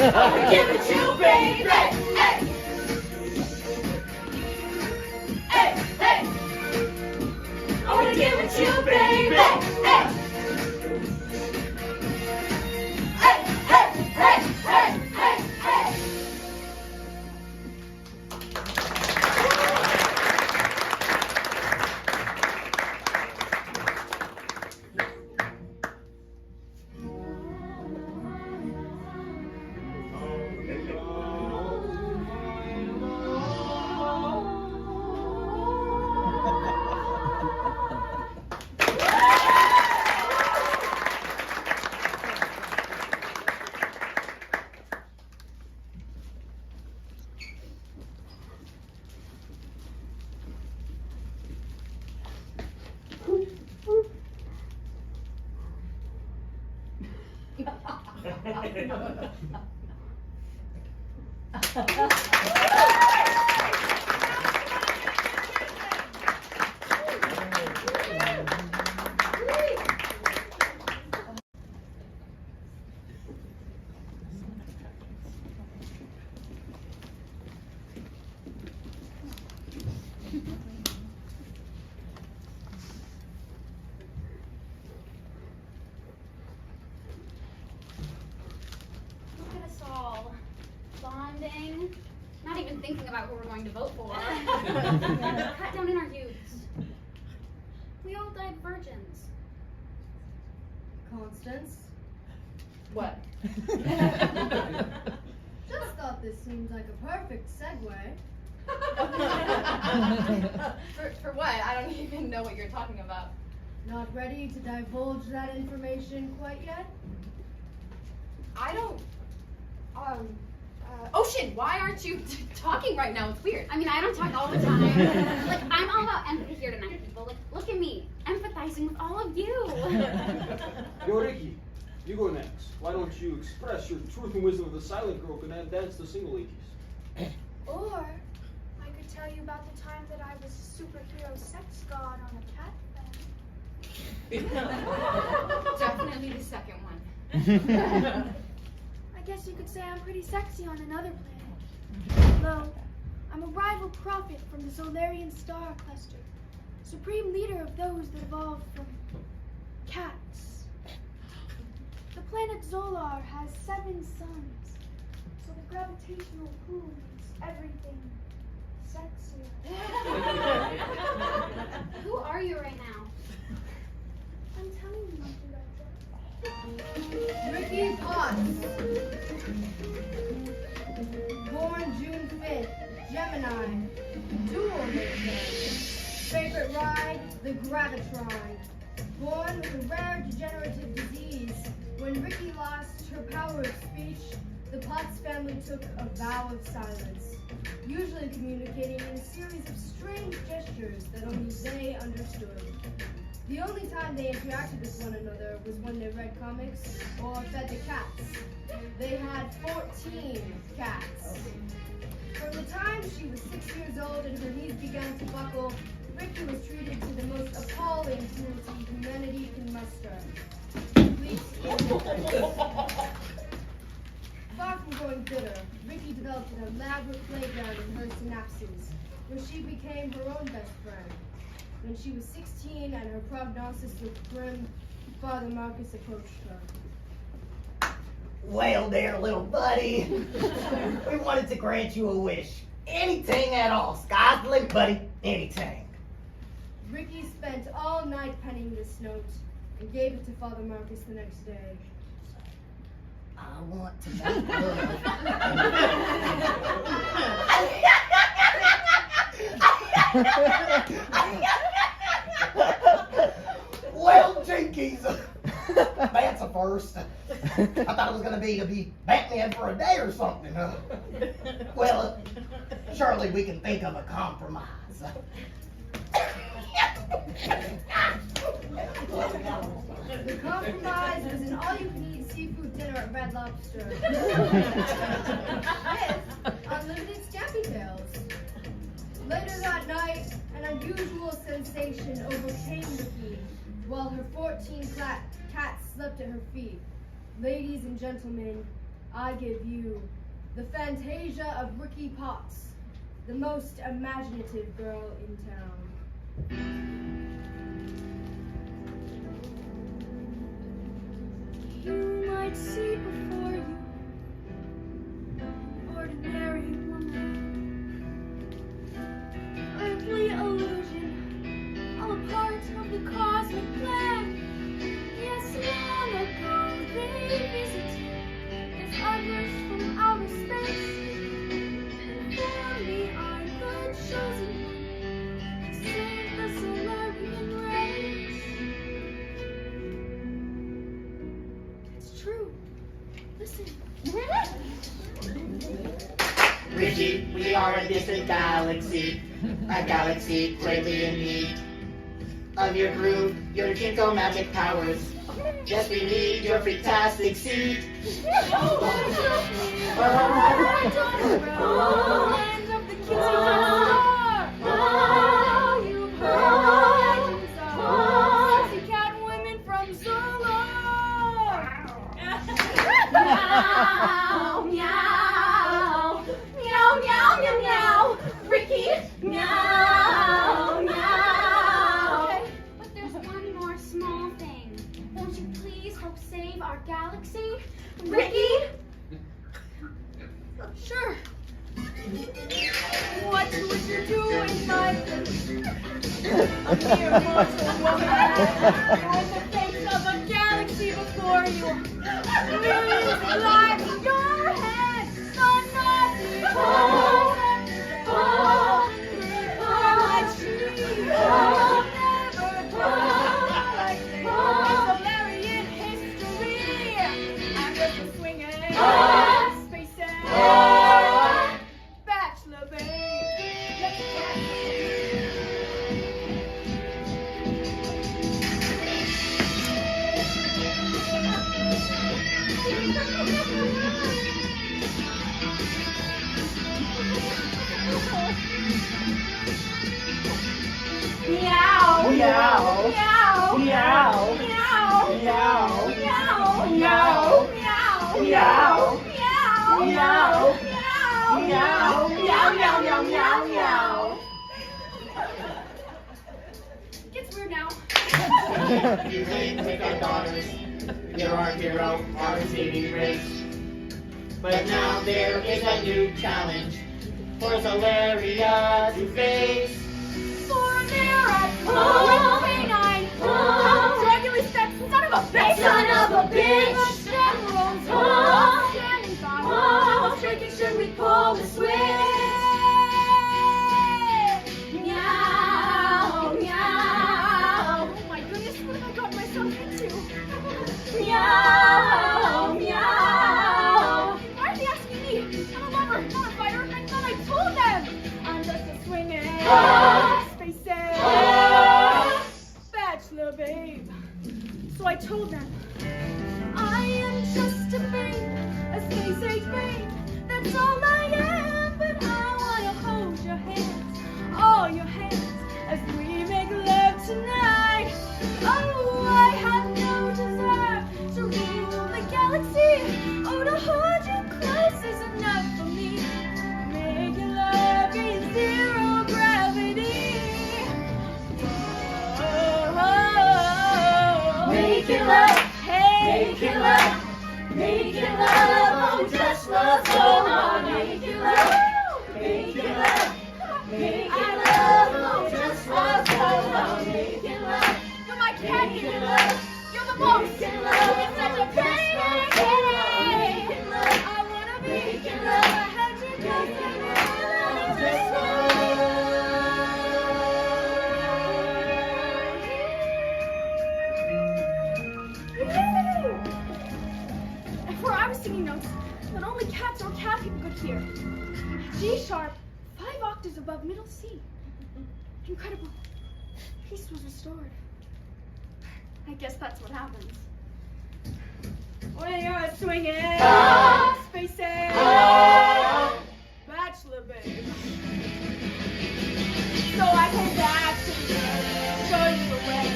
I'ma give it to you, baby. Hey. Hey, hey. I wanna give it to you, baby. Hey. Hey, hey, hey, hey, hey, hey. Look at us all. Bonding. Not even thinking about who we're going to vote for. Cut down in our youths. We all died virgins. Constance? What? Just thought this seemed like a perfect segue. For what? I don't even know what you're talking about. Not ready to divulge that information quite yet? I don't. Ocean, why aren't you talking right now? It's weird. I mean, I don't talk all the time. Like, I'm all about empathy here tonight, people. Like, look at me, empathizing with all of you. Yo, Ricky, you go next. Why don't you express your truth and wisdom of the silent girl and dance the single ladies? Or I could tell you about the time that I was a superhero sex god on a cat bed. Definitely the second one. I guess you could say I'm pretty sexy on another planet. Though, I'm a rival prophet from the Solarian star cluster, supreme leader of those that evolved from cats. The planet Zolar has 7 suns, so the gravitational pull makes everything sexier. Who are you right now? I'm telling you, Monkey Red. Ricky Potts. Born June 5th, Gemini. Dual nature. Favorite ride, the Gravitron. Born with a rare degenerative disease. When Ricky lost her power of speech, the Potts family took a vow of silence, usually communicating in a series of strange gestures that only they understood. The only time they interacted with one another was when they read comics or fed the cats. They had 14 cats. From the time she was 6 years old and her knees began to buckle, Ricky was treated to the most appalling cruelty humanity can muster. Far from growing bitter, Ricky developed an elaborate playground in her synapses, where she became her own best friend. When she was 16 and her prognosis looked grim, Father Marcus approached her. Well, there, little buddy. We wanted to grant you a wish. Anything at all. Sky's the limit, buddy. Anything. Ricky spent all night penning this note and gave it to Father Marcus the next day. I want to make love. Well, Jinkies, that's a first. I thought it was going to be Batman for a day or something. Well, surely we can think of a compromise. The compromise was an all-you-can-eat seafood dinner at Red Lobster. With unlimited Scampi Tails. Later that night, an unusual sensation overcame Ricky while her 14 cats slept at her feet. Ladies and gentlemen, I give you the Fantasia of Ricky Potts, the most imaginative girl in town. You might see before you an ordinary woman, earthly illusion, all a part of the cosmic plan. Yes, long ago they visited as others from outer space, and for me I'm the chosen one to save the Solarian race. It's true. Listen. Richie, we are a distant galaxy, a galaxy greatly in need of your groove, your Jinko magic powers. Yes, we need your fantastic seed. Meow, meow, meow, meow, meow, meow. Ricky, meow, meow. Okay, but there's one more small thing. Won't you please help save our galaxy? Ricky? Sure. What would you do in my place? A mere mortal woman with the face of a galaxy before you. Millions of lives in your head. So naughty. My tree. Never die like this. Solarian history. I'm just a swinging space bachelor babe. Let's Meow, Meow. meow, Meow. meow, Meow. meow, Meow. meow, Meow. meow, Meow. meow, Meow, meow, meow, meow. Gets weird now. You claim with our daughters, you're our hero, our saving grace. But now there is a new challenge for Solaria to face. For a mirror, I canine. Dragulous that son of a bitch. Son of a bitch. The generals standing by. Oh, shaking, should we pull the switch? Meow, meow. Oh my goodness, what have I got myself into? Meow, meow. Why are they asking me? I'm a lover, not a fighter. I thought I told them. I'm just a swinging space bachelor babe. So I told them, I am just a babe, a space age babe. That's all I am, but I wanna hold your hands, all your hands, as we make love tonight. Oh, I have no desire to rule the galaxy. Oh, to hold you close is enough for me. Making love in zero gravity. Oh, Making love, hey, making love, making love, oh, just love so hard. Making love, making love, making love, oh, just love so hard. Making love, you're my cat, making love. You're the most. making love, It's such a pretty day. making love, I wanna be making love, I had you just just Before I was singing notes that only cats or cat people could hear. G sharp, 5 octaves above middle C. Incredible. Peace was restored. I guess that's what happens when you're swinging space bachelor babe. So I came back to the earth, show you the way.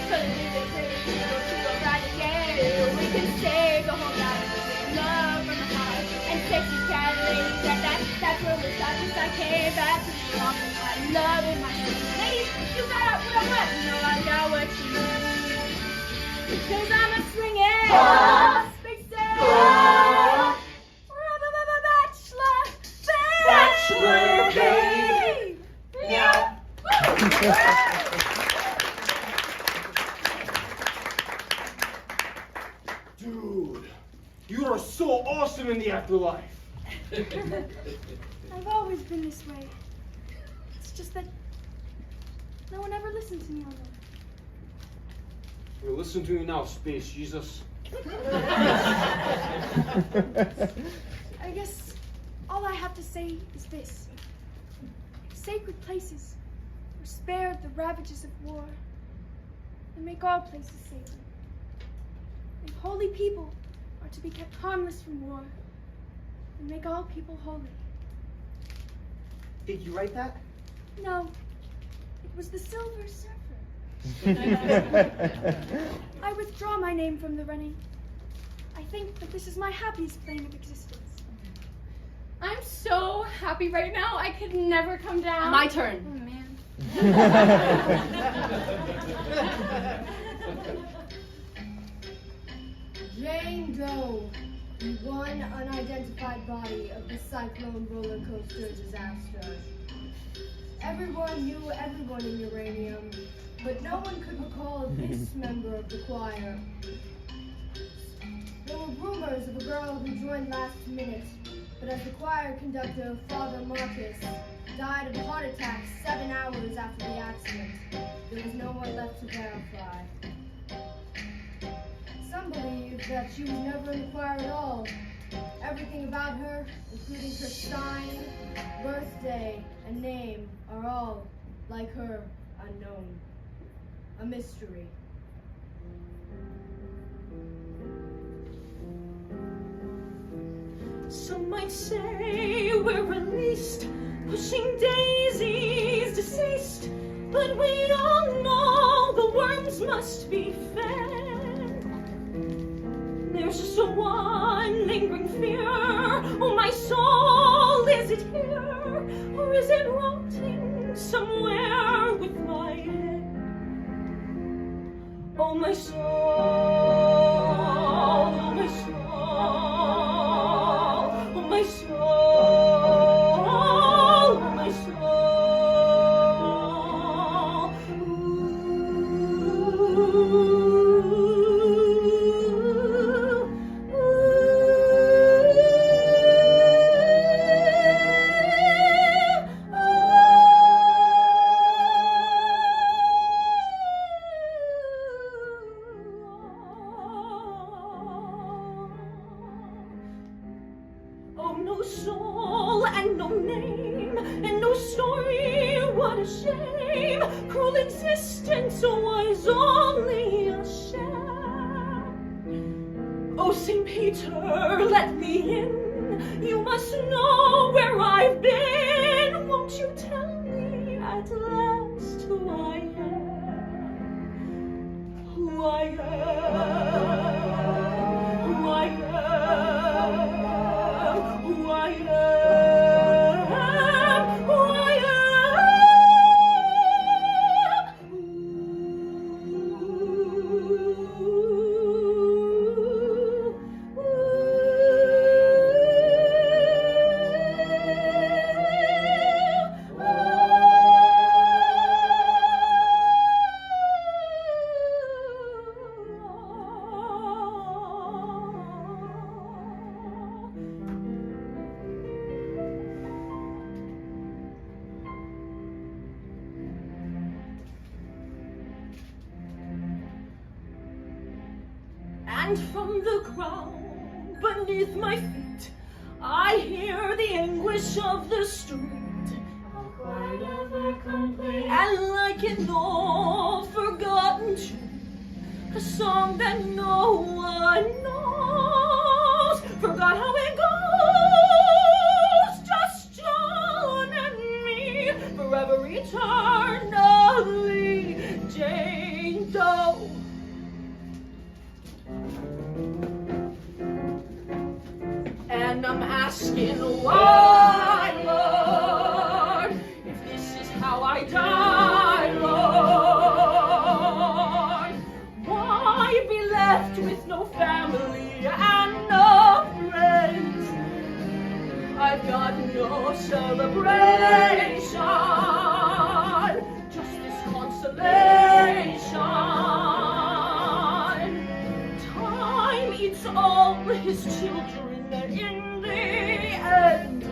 So that if they take you to a brighter day, we can save the whole galaxy. Love from the heart. Texas cat lady. That's where we start. I came back to the office. I love it, my ladies. You got what? No, I got what you need. Because I'm a swinging spacer. Bachelor, babe. Meow. Dude, you are so awesome in the afterlife. I've always been this way. It's just that no one ever listened to me on Earth. Well, listen to me now, Space Jesus. I guess all I have to say is this. Sacred places are spared the ravages of war and make all places sacred. And holy people are to be kept harmless from war and make all people holy. Did you write that? No, it was the Silver Surfer. I withdraw my name from the running. I think that this is my happiest plane of existence. I'm so happy right now. I could never come down. My turn. Oh, man. Jane Doe, the one unidentified body of the Cyclone roller coaster disaster. Everyone knew everyone in Uranium, but no one could recall this member of the choir. There were rumors of a girl who joined last minute, but as the choir conductor, Father Marcus, died of a heart attack 7 hours after the accident, there was no one left to verify. Some believe that she was never in the choir at all. Everything about her, including her sign, birthday, and name, are all, like her, unknown. A mystery. Some might say we're released, pushing daisies deceased, but we all know the worms must be fed. There's just a one lingering fear. Oh, my soul, is it here, or is it rotting somewhere with my head? Oh, my soul, oh, my soul. My soul, my soul. Oh, no soul and no name and no story, what a shame. Cruel existence was only a sham. Oh, St. Peter, let me in. You must know where I've been. Won't you tell me at last who I am? Who I am? Who I am? Who I am, who I And from the ground beneath my feet, I hear the anguish of the street. Quite ever complete. And like an old forgotten tune, a song that no one knows, forgot how it goes. Just John and me, forever eternally, Jane Doe. And I'm asking asking why, Lord, if this is how I die, Lord. Why be left with no family and no friends? I've got no celebration, just this consolation. Time eats all his children in the end.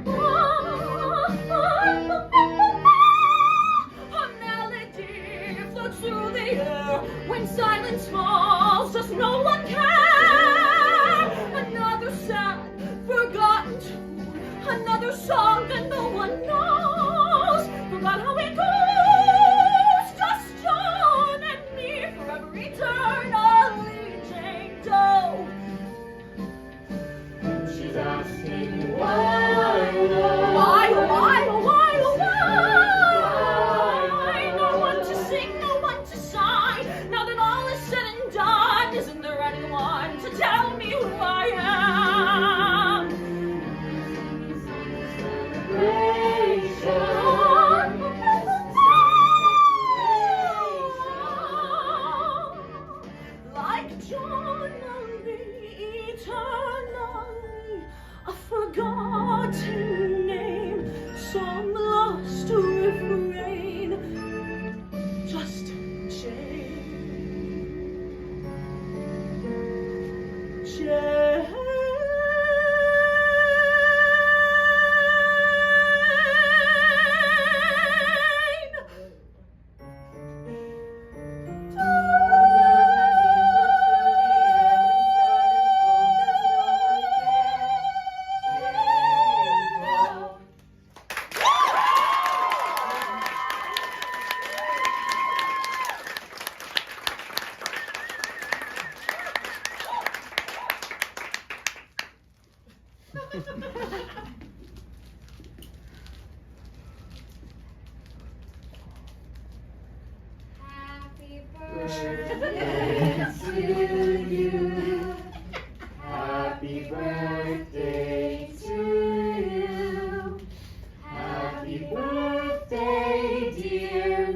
A melody floats through the air. When silence falls, does no one care? Another sad, forgotten tune, another song that no one knows. Forgot how it goes. Just John and me forever eternally Jane Doe. She's asking why, Lord. Why, why, why, why? No one to sing, no one to sigh. Now that all is said and done, isn't there anyone to tell me who I am? Like John eternally, a forgotten name, some lost refrain, just Jane. Jane. Happy Birthday to you. Happy birthday to you. Happy birthday, dear.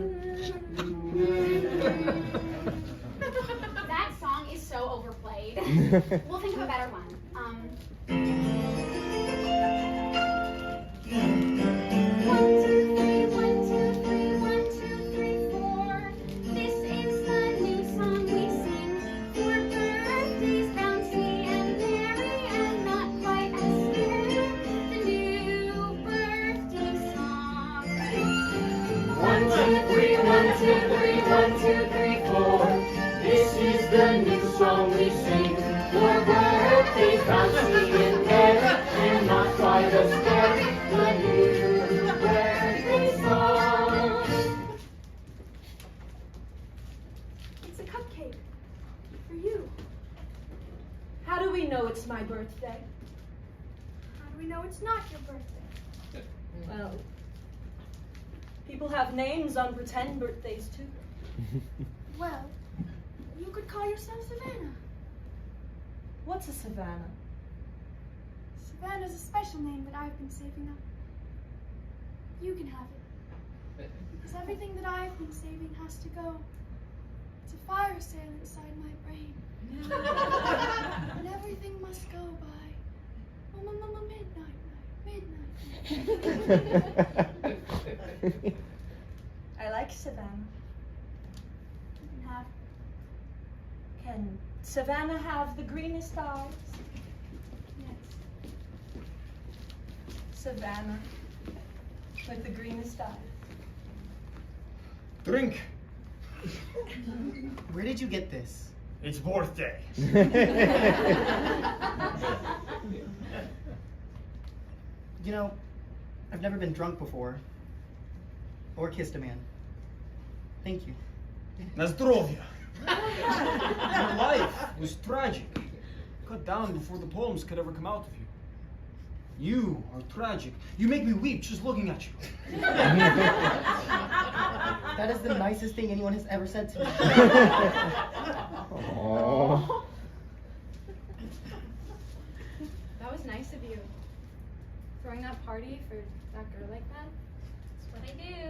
That song is so overplayed. We'll think of a better one. One, two, three, 1, 2, 3, 1, 2, 3, 4. This is the new song we sing for birthdays bouncy and merry and not quite as scary. The new birthday song. 1, 2, 3, 1, 2, 3, 1, 2, 3, 4. This is the new song we sing for birthdays bouncy and merry and not quite as scary. The new birthday song. It's a cupcake for you. How do we know it's my birthday? How do we know it's not your birthday? Well, people have names on pretend birthdays too. Well, you could call yourself Savannah. What's a Savannah? Savannah's a special name that I've been saving up. You can have it. Because everything that I've been saving has to go. It's a fire sale inside my brain. And everything must go by midnight. I like Savannah. You can have it. Can Savannah have the greenest eyes? Yes. Savannah with the greenest eyes. Drink. Where did you get this? It's birthday. You know, I've never been drunk before. Or kissed a man. Thank you. Na zdrowie. Your life was tragic. Cut down before the poems could ever come out of you. You are tragic. You make me weep just looking at you. That is the nicest thing anyone has ever said to me. That was nice of you. Throwing that party for that girl like that? That's what I do.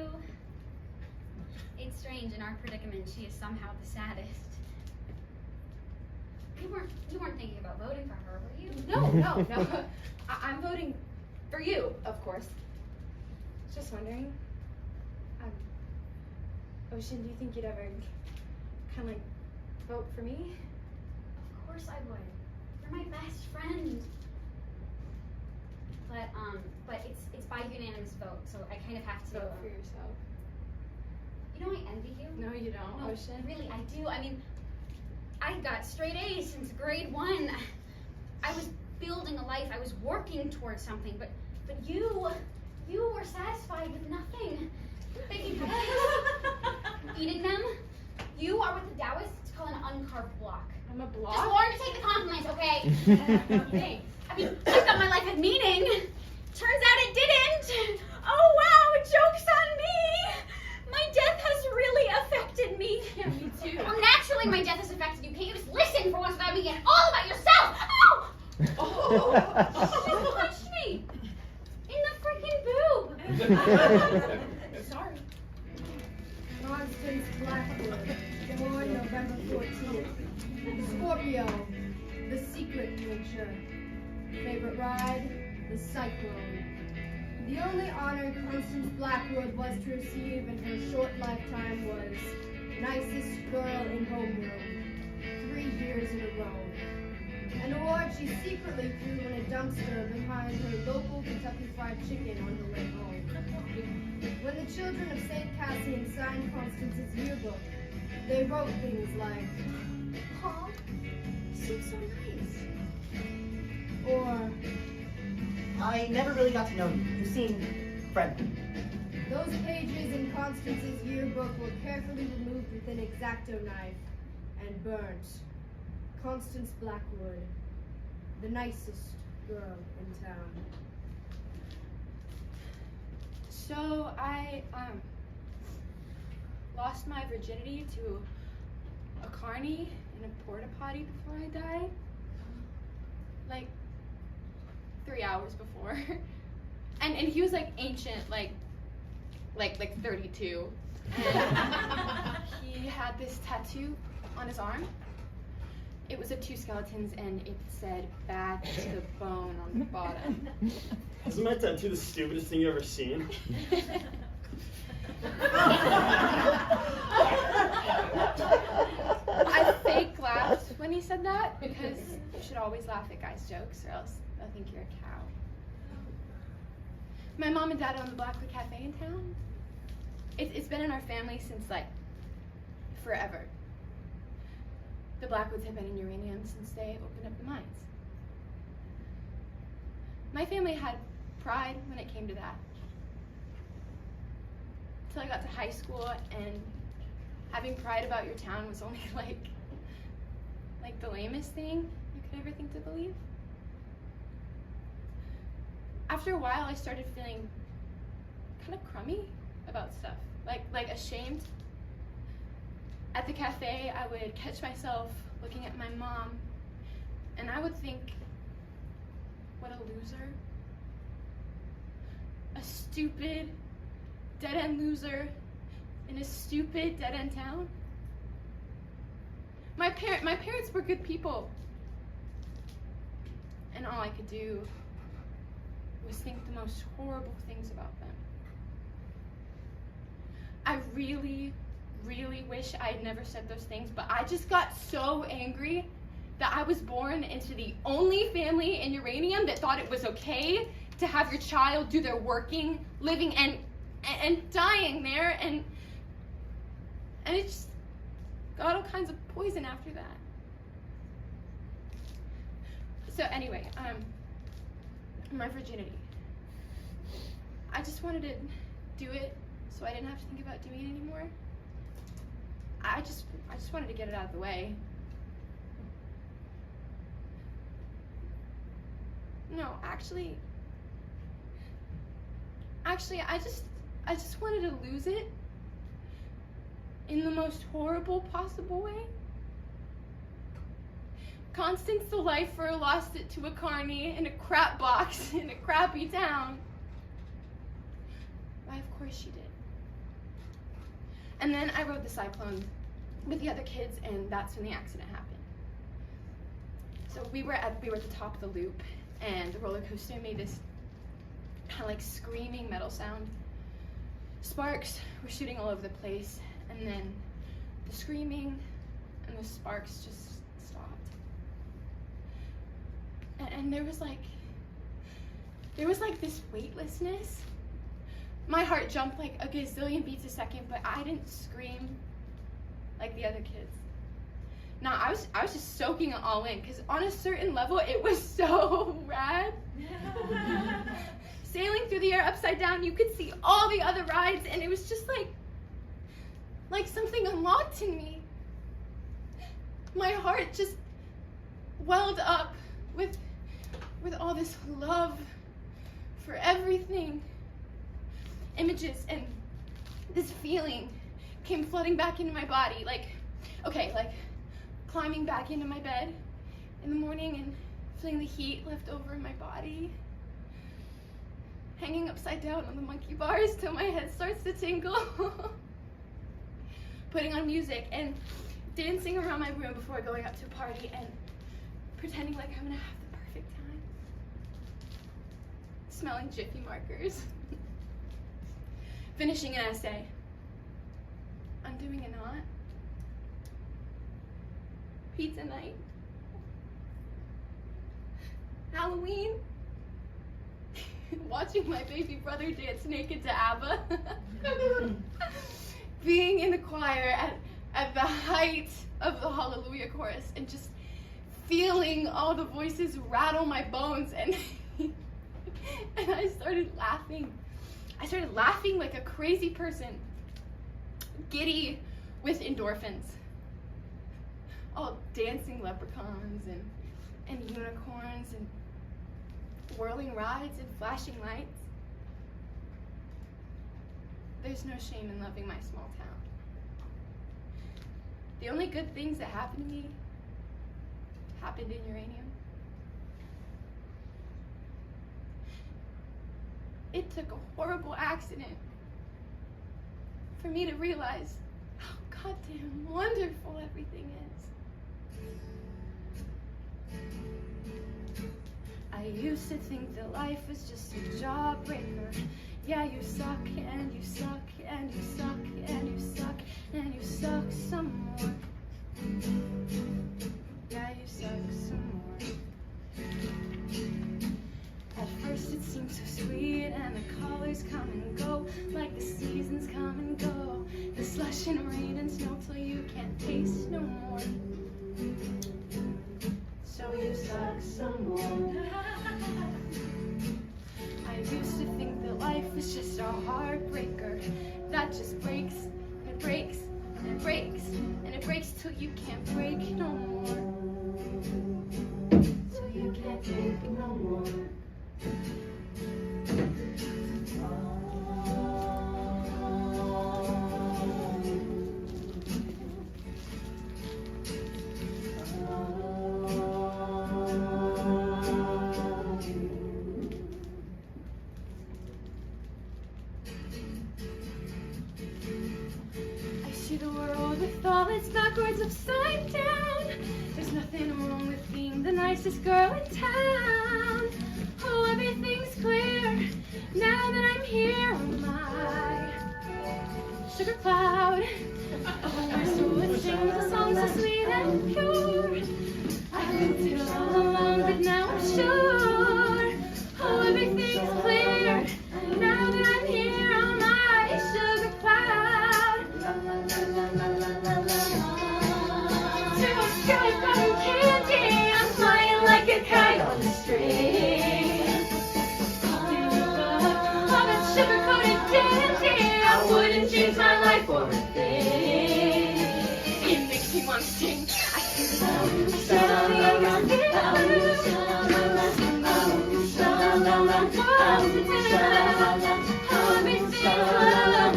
It's strange, in our predicament, she is somehow the saddest. You weren't thinking about voting for her, were you? No. I'm voting for you, of course. Just wondering. Ocean, do you think you'd ever kind of like vote for me? Of course I would. You're my best friend. But it's by unanimous vote, so I kind of have to Vote for yourself. You know, I envy you. No, you don't, No, Ocean. really, I do. I mean, I got straight A's since grade 1. I was building a life. I was working towards something, but you were satisfied with nothing. Baking cupcakes, eating them. You are what the Taoists call an uncarved block. I'm a block? Just learn to take the compliments, okay? Thanks. I mean, I thought my life had meaning. Turns out it didn't. Oh wow, joke's on me. My death has really affected me. Yeah, me too. Well, naturally my death has affected you. Can't you just listen for once without making it all about yourself? Ow! Oh! You punched me. In the freaking boob. Sorry. Constance Blackwood, born November 14th. Scorpio, the secret nature. Favorite ride, the Cyclone. The only honor Constance Blackwood was to receive in her short lifetime was nicest girl in homeroom, 3 years in a row. An award she secretly threw in a dumpster behind her local Kentucky Fried Chicken on her way home. When the children of St. Cassian signed Constance's yearbook, they wrote things like, "Aw, you seem so nice." Or, I never really got to know you. You seem friendly. those pages in Constance's yearbook were carefully removed with an X-Acto knife and burnt. Constance Blackwood, the nicest girl in town. So I lost my virginity to a carny in a porta potty before I died. Like 3 hours before. And he was like ancient, like 32. And he had this tattoo on his arm. It was of 2 skeletons and it said "bad to the bone" on the bottom. Isn't my tattoo the stupidest thing you've ever seen? I fake laughed when he said that because you should always laugh at guys' jokes or else they'll think you're a cow. My mom and dad own the Blackwood Cafe in town. It's been in our family since like forever. The Blackwoods have been in uranium since they opened up the mines. My family had pride when it came to that. Until I got to high school and having pride about your town was only like the lamest thing you could ever think to believe. After a while, I started feeling kind of crummy about stuff, like ashamed. At the cafe, I would catch myself looking at my mom, and I would think, what a loser. A stupid, dead-end loser in a stupid, dead-end town. My parents were good people, and all I could do was think the most horrible things about them. I really, really wish I had never said those things, but I just got so angry that I was born into the only family in uranium that thought it was okay to have your child do their working, living, and dying there, and it just got all kinds of poison after that. So anyway, my virginity. I just wanted to do it so I didn't have to think about doing it anymore. I just wanted to get it out of the way. No, actually, I just wanted to lose it in the most horrible possible way. Constance the lifer lost it to a carny in a crap box in a crappy town. Why, of course she did. And then I rode the Cyclone with the other kids, and that's when the accident happened. So we were at the top of the loop, and the roller coaster made this kind of like screaming metal sound. Sparks were shooting all over the place, and then the screaming and the sparks just stopped. And there was like this weightlessness. My heart jumped like a gazillion beats a second, but I didn't scream like the other kids. No, I was just soaking it all in, because on a certain level, it was so rad. Sailing through the air upside down, you could see all the other rides, and it was just like something unlocked in me. My heart just welled up with all this love for everything. Images and this feeling came flooding back into my body, like climbing back into my bed in the morning and feeling the heat left over in my body, hanging upside down on the monkey bars till my head starts to tingle, putting on music and dancing around my room before going out to a party and pretending like I'm gonna have the perfect time, smelling Jiffy markers, finishing an essay, undoing a knot, pizza night, Halloween, watching my baby brother dance naked to ABBA, being in the choir at the height of the Hallelujah chorus and just feeling all the voices rattle my bones, and and I started laughing. I started laughing like a crazy person, giddy with endorphins. All dancing leprechauns and unicorns and whirling rides and flashing lights. There's no shame in loving my small town. The only good things that happened to me happened in uranium. It took a horrible accident for me to realize how goddamn wonderful everything is. I used to think that life was just a jawbreaker. Yeah, you suck, and you suck, and you suck, and you suck, and you suck some more. Yeah, you suck some more. At first it seemed so sweet, and the colors come and go, like the seasons come and go. The slush and rain and snow till you can't taste no more. So you suck some more. I used to think that life was just a heartbreaker that just breaks, and it breaks, and it breaks, and it breaks till you can't break no more. Till you can't break no more. I see the world with all its backwards upside down. There's nothing wrong with being the nicest girl in town. Oh, everything's clear now that I'm here on my sugar cloud. Oh, my soul it sings a song so sweet and pure. I felt it all along, but now I'm sure. Oh, everything's clear now that I'm here on my sugar cloud. To a sky cotton candy, I'm flying like a kite on the string. Sugar-coated dandy, I wouldn't change my life for a thing. It makes me want to sing. I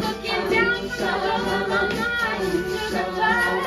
looking down from my sugar cloud.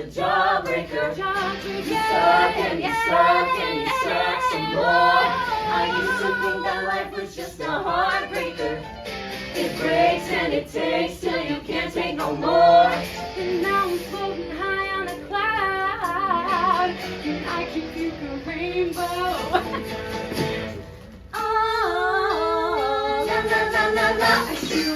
jawbreaker. You suck and you suck and you suck some more. I used to think that life was just a heartbreaker. It breaks and it takes till you can't take no more. And now I'm floating high on a cloud, and I can feel a rainbow. Oh, la la la la la. I see the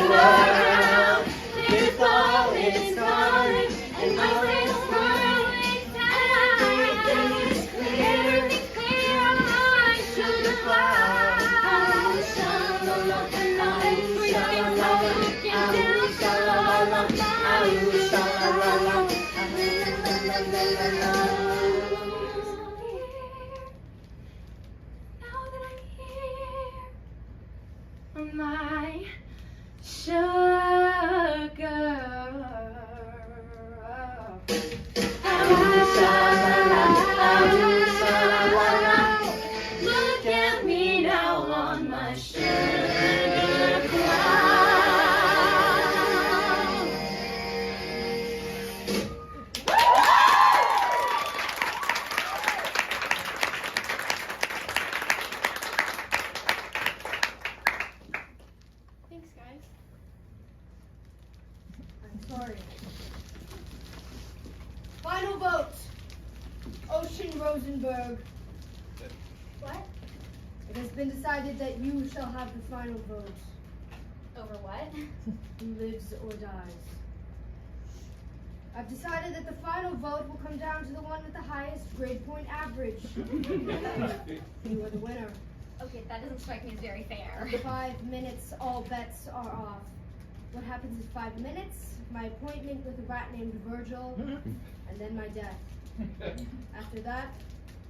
world. It's falling, it's falling, and my little world is down. Everything's clear, Everything's clear on my sugar cloud. Now that I'm here, my look at me now on my sugar cloud. thanks, guys. I'm sorry. Final vote. Ocean Rosenberg. What? It has been decided that you shall have the final vote. Over what? Who lives or dies. I've decided that the final vote will come down to the one with the highest grade point average. You are the winner. Okay, that doesn't strike me as very fair. 5 minutes, all bets are off. What happens is 5 minutes, my appointment with a rat named Virgil, and then my death. After that,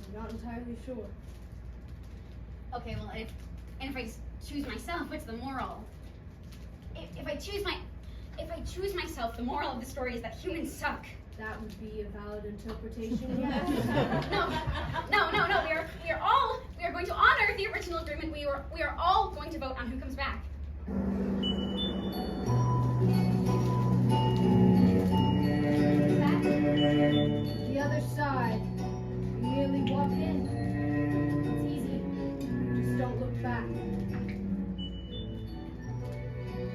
I'm not entirely sure. Okay, well, if I choose myself, what's the moral? If I choose myself, the moral of the story is that humans suck. That would be a valid interpretation, yes. No. We are going to honor the original agreement. We are all going to vote on who comes back. The other side, you merely walk in. It's easy. Just don't look back.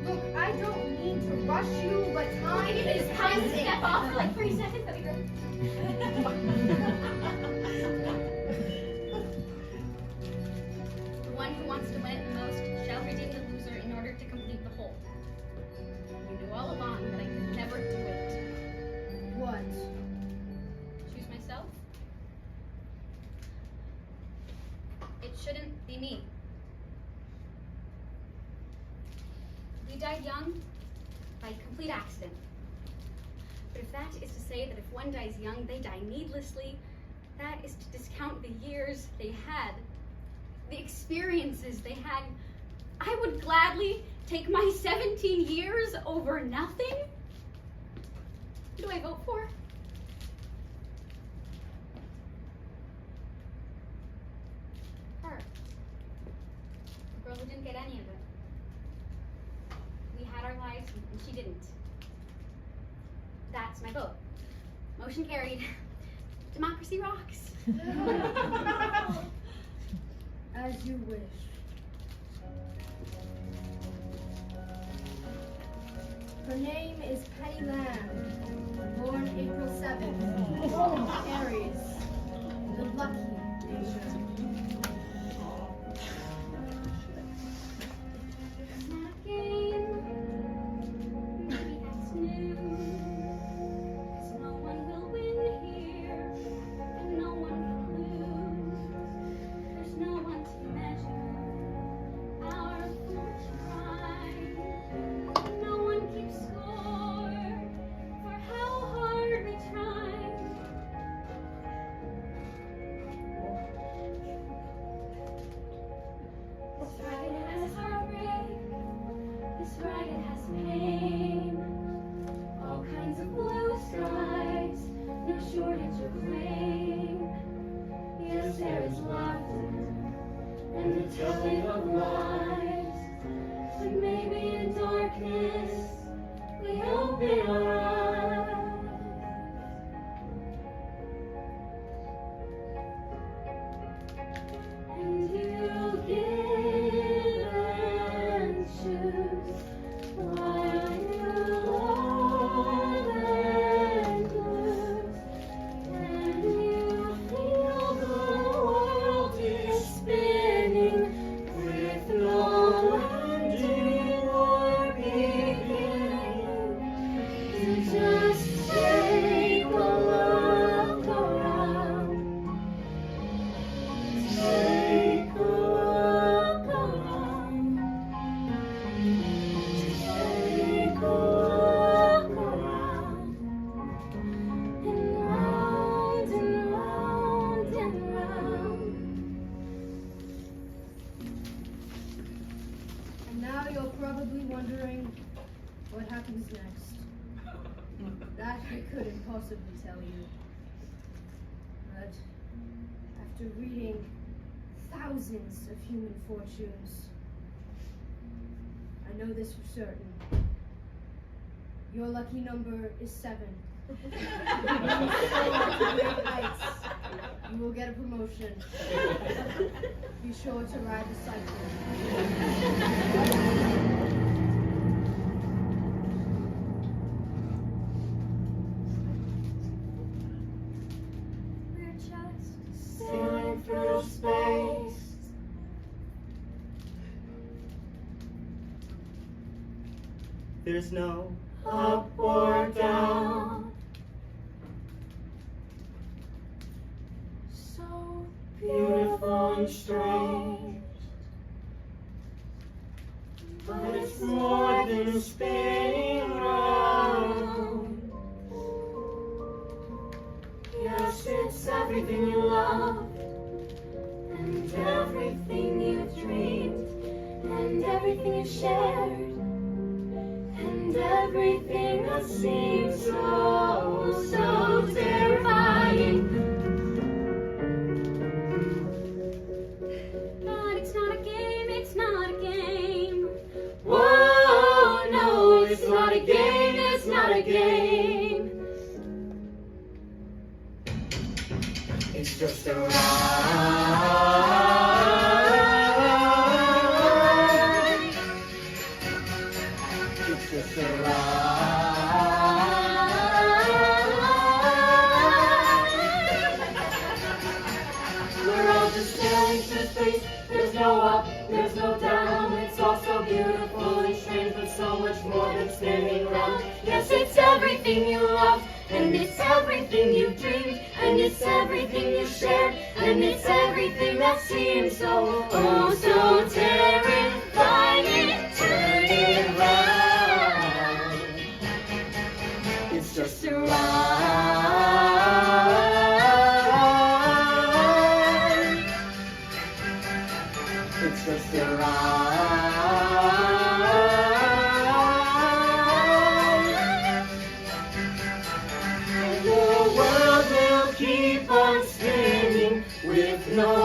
Look, I don't mean to rush you, but time Maybe is just time to pressing. step off for like 30 seconds. That'd be great. The one who wants to win it the most shall redeem the loser in order to complete the whole. You knew all along that I could never do it. What? Choose myself? It shouldn't be me. We died young by complete accident. But if that is to say that if one dies young, they die needlessly, that is to discount the years they had, the experiences they had. I would gladly take my 17 years over nothing. Who do I vote for? Her. The girl who didn't get any of it. We had our lives and she didn't. That's my vote. Motion carried. Democracy rocks. As you wish. Her name is Penny Lamb, born April 7th, Aries, the lucky nation. It's not a game. Maybe that's new. 'Cause no one will win here, and no one can lose. There's no one to measure our foolish pride. No one keeps score for how hard we try. This dragon has heartbreak. This dragon has pain. All kinds of blue skies, no shortage of rain. Yes, there is laughter and the telling of lies. But maybe in darkness we open our eyes. I couldn't possibly tell you. But after reading thousands of human fortunes, I know this for certain. Your lucky number is 7. You will get a promotion. Be sure to ride the Cyclone. We're just sailing through space. There's no Up or down. So beautiful and strange. But it's more than spinning round. Yes, it's everything you love, and everything you've dreamed, and everything you shared, and everything that seems so terrifying. But it's not a game, it's not a game. Whoa, no, it's not a game, it's not a game. It's just a ride. It's just a ride. We're all just sailing through space. There's no up, there's no down. It's all so beautiful and strange, but so much more than spinning round. Yes, it's everything you love, and it's everything you've dreamed, and it's everything you shared, and it's everything that seems so terrifying. Turn it round. It's just a ride. It's just a ride. And the world will keep on spinning with no